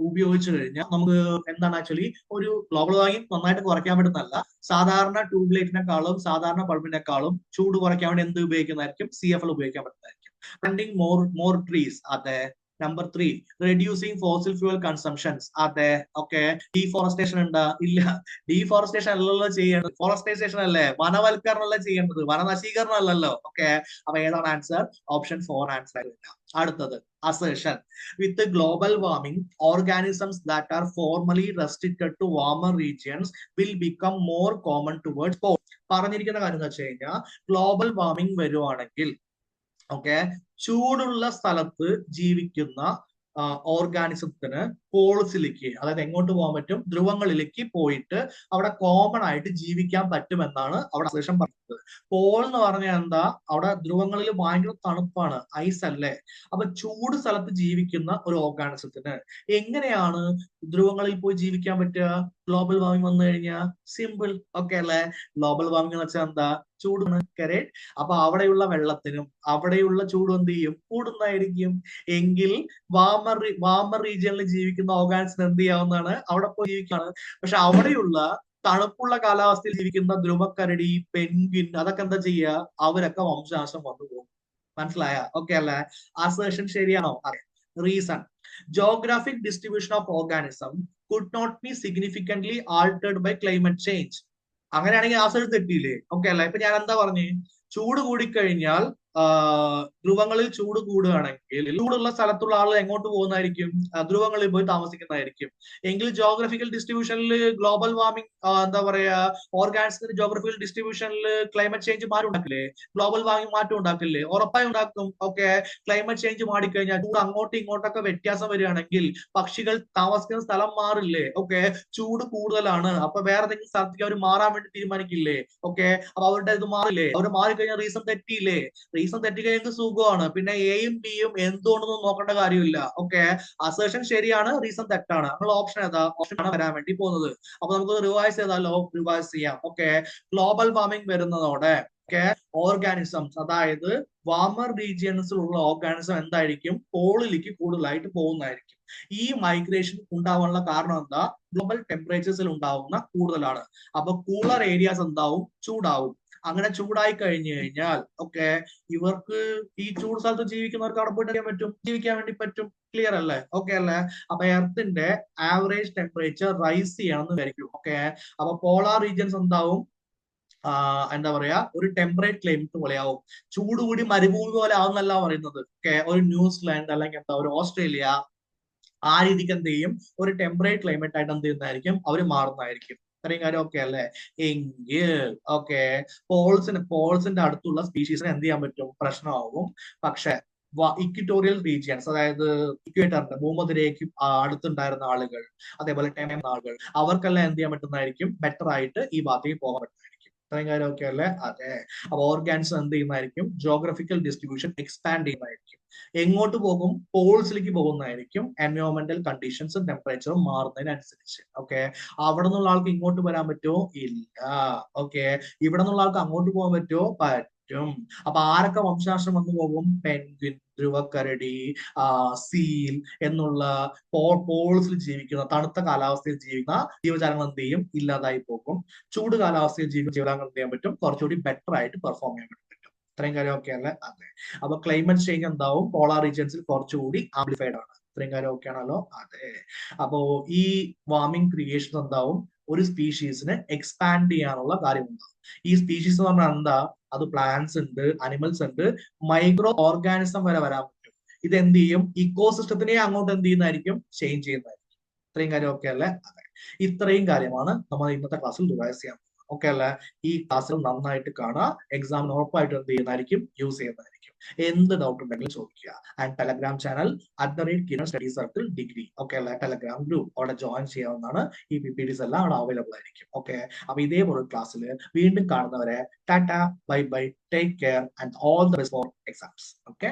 ഉപയോഗിച്ചു കഴിഞ്ഞാൽ നമുക്ക് എന്താണ് ആക്ച്വലി ഒരു ഗ്ലോബൽ വാർമിംഗ് നന്നായിട്ട് കുറയ്ക്കാൻ പറ്റുന്നതല്ല. സാധാരണ ട്യൂബ് ലൈറ്റിനെക്കാളും സാധാരണ ബൾബിനെക്കാളും ചൂട് കുറയ്ക്കാൻ വേണ്ടി എന്ത് ഉപയോഗിക്കുന്നതായിരിക്കും? CFL ഉപയോഗിക്കാൻ പറ്റുന്നതായിരിക്കും. Planting more trees. അതെ. Number 3, reducing fossil fuel consumptions. അതെ. ഡീഫോറസ്റ്റേഷൻ ഉണ്ടാ? ഇല്ല. ഡീഫോറസ്റ്റേഷൻ അല്ലല്ലോ ചെയ്യേണ്ടത്, ഫോറസ്റ്റൈസേഷൻ അല്ലേ, വനവൽക്കരണം അല്ലേ ചെയ്യേണ്ടത്, വനനശീകരണം അല്ലല്ലോ. അപ്പൊ ഏതാണ് ആൻസർ? ഓപ്ഷൻ 4 ആൻസർ ആയിട്ട്. അടുത്തത് assertion. With the global warming, organisms that are formerly restricted to warmer regions will become more common towards poles. പറഞ്ഞിരിക്കുന്ന കാര്യം എന്ന് വെച്ച് കഴിഞ്ഞാൽ ഗ്ലോബൽ വാർമിംഗ് വരുവാണെങ്കിൽ ചൂടുള്ള സ്ഥലത്ത് ജീവിക്കുന്ന ഓർഗാനിസത്തിന് പോൾസിലേക്ക്, അതായത് എങ്ങോട്ട് പോകാൻ പറ്റും? ധ്രുവങ്ങളിലേക്ക് പോയിട്ട് അവിടെ കോമൺ ആയിട്ട് ജീവിക്കാൻ പറ്റുമെന്നാണ് അവിടെ അസേഷൻ പറഞ്ഞത്. പോൾ എന്ന് പറഞ്ഞാൽ എന്താ? അവിടെ ധ്രുവങ്ങളിൽ ഭയങ്കര തണുപ്പാണ്, ഐസ് അല്ലേ? അപ്പൊ ചൂട് സ്ഥലത്ത് ജീവിക്കുന്ന ഒരു ഓർഗാനിസത്തിന് എങ്ങനെയാണ് ധ്രുവങ്ങളിൽ പോയി ജീവിക്കാൻ പറ്റുക? ഗ്ലോബൽ വാർമിംഗ് വന്നു കഴിഞ്ഞാൽ സിമ്പിൾ. അല്ലേ? ഗ്ലോബൽ വാർമിംഗ് എന്ന് വെച്ചാൽ എന്താ? ചൂടാണ്. കറക്റ്റ്. അപ്പൊ അവിടെയുള്ള വെള്ളത്തിനും അവിടെയുള്ള ചൂടും എന്ത് ചെയ്യും? കൂടുന്നതായിരിക്കും. എങ്കിൽ വാമർ റീജിയനിൽ ജീവിക്കുന്ന ഓർഗാനിസിന് എന്ത് ചെയ്യാവുന്നതാണ്? അവിടെ പോയി ജീവിക്കാണ്. പക്ഷെ അവിടെയുള്ള തണുപ്പുള്ള കാലാവസ്ഥയിൽ ജീവിക്കുന്ന ധ്രുവക്കരടി, പെൻഗ്വിൻ, അതൊക്കെ എന്താ ചെയ്യുക? അവരൊക്കെ വംശനാശം വന്നുപോകും. മനസ്സിലായ? അല്ലേ? അസേഷൻ ശരിയാണോ? അതെ. Reason, geographic distribution of organism could not be significantly altered by climate change. അങ്ങനെയാണെങ്കിൽ ആസേഷൻ തെറ്റിയില്ലേ? അല്ലേ? ഇപ്പൊ ഞാൻ എന്താ പറഞ്ഞു? ചൂട് കൂടിക്കഴിഞ്ഞാൽ ധ്രുവങ്ങളിൽ ചൂട് കൂടുകയാണെങ്കിൽ ചൂടുള്ള സ്ഥലത്തുള്ള ആളുകൾ എങ്ങോട്ട് പോകുന്നതായിരിക്കും? ധ്രുവങ്ങളിൽ പോയി താമസിക്കുന്നതായിരിക്കും. എങ്കിൽ ജോഗ്രഫിക്കൽ ഡിസ്ട്രിബ്യൂഷനിൽ ഗ്ലോബൽ വാർമിംഗ് എന്താ പറയാ, ഓർഗാനിസത്തിന്റെ ജോഗ്രഫിക്കൽ ഡിസ്ട്രിബ്യൂഷനിൽ ക്ലൈമറ്റ് ചേഞ്ച് മാറ്റം ഉണ്ടാക്കില്ലേ? ഗ്ലോബൽ വാർമിംഗ് മാറ്റം ഉണ്ടാക്കില്ലേ? ഉറപ്പായി ഉണ്ടാക്കും. ക്ലൈമറ്റ് ചേഞ്ച് മാറിക്കഴിഞ്ഞാൽ ചൂട് അങ്ങോട്ടും ഇങ്ങോട്ടൊക്കെ വ്യത്യാസം വരികയാണെങ്കിൽ പക്ഷികൾ താമസിക്കുന്ന സ്ഥലം മാറില്ലേ? ചൂട് കൂടുതലാണ്, അപ്പൊ വേറെ ഏതെങ്കിലും സ്ഥലത്തേക്ക് അവർ മാറാൻ വേണ്ടി തീരുമാനിക്കില്ലേ? അപ്പൊ അവരുടെ ഇത് മാറില്ലേ? അവർ മാറിക്കഴിഞ്ഞാൽ റീസൺ തെറ്റിയില്ലേ? റീസൺ തെറ്റിക്കഴിഞ്ഞാൽ സുഖമാണ്. പിന്നെ എയും ബിയും എന്തുകൊണ്ടൊന്നും നോക്കേണ്ട കാര്യമില്ല. അസേഷൻ ശരിയാണ്, റീസൺ തെറ്റാണ്. നമ്മൾ ഓപ്ഷൻ ഏതാ? ഓപ്ഷൻ ആണ് വരാൻ വേണ്ടി പോകുന്നത്. അപ്പൊ നമുക്ക് റിവൈസ് ചെയ്താലോ? റിവൈസ് ചെയ്യാം. ഗ്ലോബൽ വാർമിംഗ് വരുന്നതോടെ ഓർഗാനിസംസ്, അതായത് വാമർ റീജിയൻസിലുള്ള ഓർഗാനിസം എന്തായിരിക്കും? പോളിലേക്ക് കൂടുതലായിട്ട് പോകുന്നതായിരിക്കും. ഈ മൈഗ്രേഷൻ ഉണ്ടാവാനുള്ള കാരണം എന്താ? ഗ്ലോബൽ ടെമ്പറേച്ചേഴ്സിൽ ഉണ്ടാവുന്ന കൂടുതലാണ്. അപ്പൊ കൂളർ ഏരിയാസ് എന്താവും? ചൂടാവും. അങ്ങനെ ചൂടായി കഴിഞ്ഞു കഴിഞ്ഞാൽ ഇവർക്ക് ഈ ചൂട് സ്ഥലത്ത് ജീവിക്കുന്നവർക്ക് അവിടെ പോയിട്ട് ജീവിക്കാൻ വേണ്ടി പറ്റും. ക്ലിയർ അല്ലേ? അല്ലേ? അപ്പൊ എർത്തിന്റെ ആവറേജ് ടെമ്പറേച്ചർ റൈസ് ചെയ്യണമെന്ന് വിചാരിക്കും. അപ്പൊ പോളാർ റീജിയൻസ് എന്താവും? എന്താ പറയാ ഒരു ടെമ്പറേറ്റ് ക്ലൈമറ്റ് പോലെയാവും. ചൂട് കൂടി മരുഭൂമി പോലെ ആവുന്നല്ല പറയുന്നത്. ഒരു ന്യൂസിലാൻഡ് അല്ലെങ്കിൽ എന്താ ഒരു ഓസ്ട്രേലിയ ആ രീതിക്ക് എന്ത് ചെയ്യും, ഒരു ടെമ്പറേറ്റ് ക്ലൈമറ്റ് ആയിട്ട് എന്ത് ചെയ്യുന്നതായിരിക്കും, അവർ മാറുന്നതായിരിക്കും. ഇത്രയും കാര്യം ഓക്കെ അല്ലേ? എങ്കിൽ ഓക്കെ, പോൾസിന്റെ അടുത്തുള്ള സ്പീഷീസിന് എന്ത് ചെയ്യാൻ പറ്റും, പ്രശ്നമാവും. പക്ഷെ ഇക്വിറ്റോറിയൽ റീജിയൻസ്, അതായത് ഇക്വേറ്ററിന്റെ ഭൂമധ്യരേഖയ്ക്ക് അടുത്തുണ്ടായിരുന്ന ആളുകൾ, അതേപോലെ ആളുകൾ, അവർക്കെല്ലാം എന്ത് ചെയ്യാൻ പറ്റുന്നതായിരിക്കും, ബെറ്റർ ആയിട്ട് ഈ ഭാഗത്തേക്ക് പോകാൻ പറ്റുന്നതായിരിക്കും. ഇത്രയും കാര്യം ഓക്കെ അല്ലേ? അതെ. അപ്പൊ ഓർഗാൻസ് എന്ത് ചെയ്യുന്നതായിരിക്കും, ജോഗ്രഫിക്കൽ ഡിസ്ട്രിബ്യൂഷൻ എക്സ്പാൻഡ് ചെയ്യുന്നതായിരിക്കും. എങ്ങോട്ട് പോകും, പോൾസിലേക്ക് പോകുന്നതായിരിക്കും. എൻവയോൺമെന്റൽ കണ്ടീഷൻസും ടെമ്പറേച്ചറും മാറുന്നതിനനുസരിച്ച്. ഓക്കെ, അവിടെ നിന്നുള്ള ആൾക്ക് ഇങ്ങോട്ട് വരാൻ പറ്റുമോ, ഇല്ല. ഓക്കെ, ഇവിടെ നിന്നുള്ള ആൾക്ക് അങ്ങോട്ട് പോകാൻ പറ്റുമോ, പറ്റും. അപ്പൊ ആരൊക്കെ വംശനാശം വന്നു പോകും, പെൻഗ്വിൻ, ധ്രുവക്കരടി, സീൽ എന്നുള്ള പോൾസിൽ ജീവിക്കുന്ന, തണുത്ത കാലാവസ്ഥയിൽ ജീവിക്കുന്ന ജീവജാലങ്ങൾ എന്ത് ചെയ്യും, ഇല്ലാതായി പോകും. ചൂട് കാലാവസ്ഥയിൽ ജീവിക്കുന്ന ജീവജാലങ്ങൾ എന്ത് ചെയ്യാൻ പറ്റും, കുറച്ചുകൂടി ബെറ്റർ ആയിട്ട് പെർഫോം ചെയ്യാൻ പറ്റും. ഇത്രയും കാര്യം ഓക്കെ അല്ലേ? അതെ. അപ്പൊ ക്ലൈമറ്റ് ചേഞ്ച് എന്താവും, പോളാർ റീജിയൻസിൽ കുറച്ചുകൂടി ആംപ്ലിഫൈഡ് ആണ്. ഇത്രയും കാര്യം ഓക്കെ ആണല്ലോ? അതെ. അപ്പോ ഈ വാർമിംഗ് ക്രിയേഷൻ എന്താവും, ഒരു സ്പീഷീസിനെ എക്സ്പാൻഡ് ചെയ്യാനുള്ള കാര്യം ഉണ്ടാവും. ഈ സ്പീഷീസ് എന്ന് പറഞ്ഞാൽ എന്താ, അത് പ്ലാന്റ്സ് ഉണ്ട്, അനിമൽസ് ഉണ്ട്, മൈക്രോ ഓർഗാനിസം വരെ വരാൻ പറ്റും. ഇത് എന്ത് ചെയ്യും, ഇക്കോസിസ്റ്റത്തിനെ അങ്ങോട്ട് എന്ത് ചെയ്യുന്നതായിരിക്കും, ചേഞ്ച് ചെയ്യുന്നതായിരിക്കും. ഇത്രയും കാര്യം ഓക്കെ അല്ലേ? അതെ. ഇത്രയും കാര്യമാണ് നമ്മൾ ഇന്നത്തെ ക്ലാസ്സിൽ റിവൈസ് ചെയ്യാൻ. ഓക്കെ അല്ലേ? ഈ ക്ലാസ്സിൽ നന്നായിട്ട് കാണുക, എക്സാമിന് ഉറപ്പായിട്ട് എന്ത് ചെയ്യുന്നതായിരിക്കും, യൂസ് ചെയ്യുന്നതായിരിക്കും. എന്ത് ഡൗട്ട് ഉണ്ടെങ്കിലും ചോദിക്കുക. And telegram channel @Kiran study circle degree, okay അല്ലേ? ടെലഗ്രാം ഗ്രൂപ്പ് അവിടെ ജോയിൻ ചെയ്യാവുന്നതാണ്. ഈ PPTs എല്ലാം അവിടെ അവൈലബിൾ ആയിരിക്കും. ഓക്കെ, അപ്പൊ ഇതേപോലെ ക്ലാസ്സിൽ വീണ്ടും കാണുന്നവരെ Tata, bye bye, take care and all the best for exams. Okay.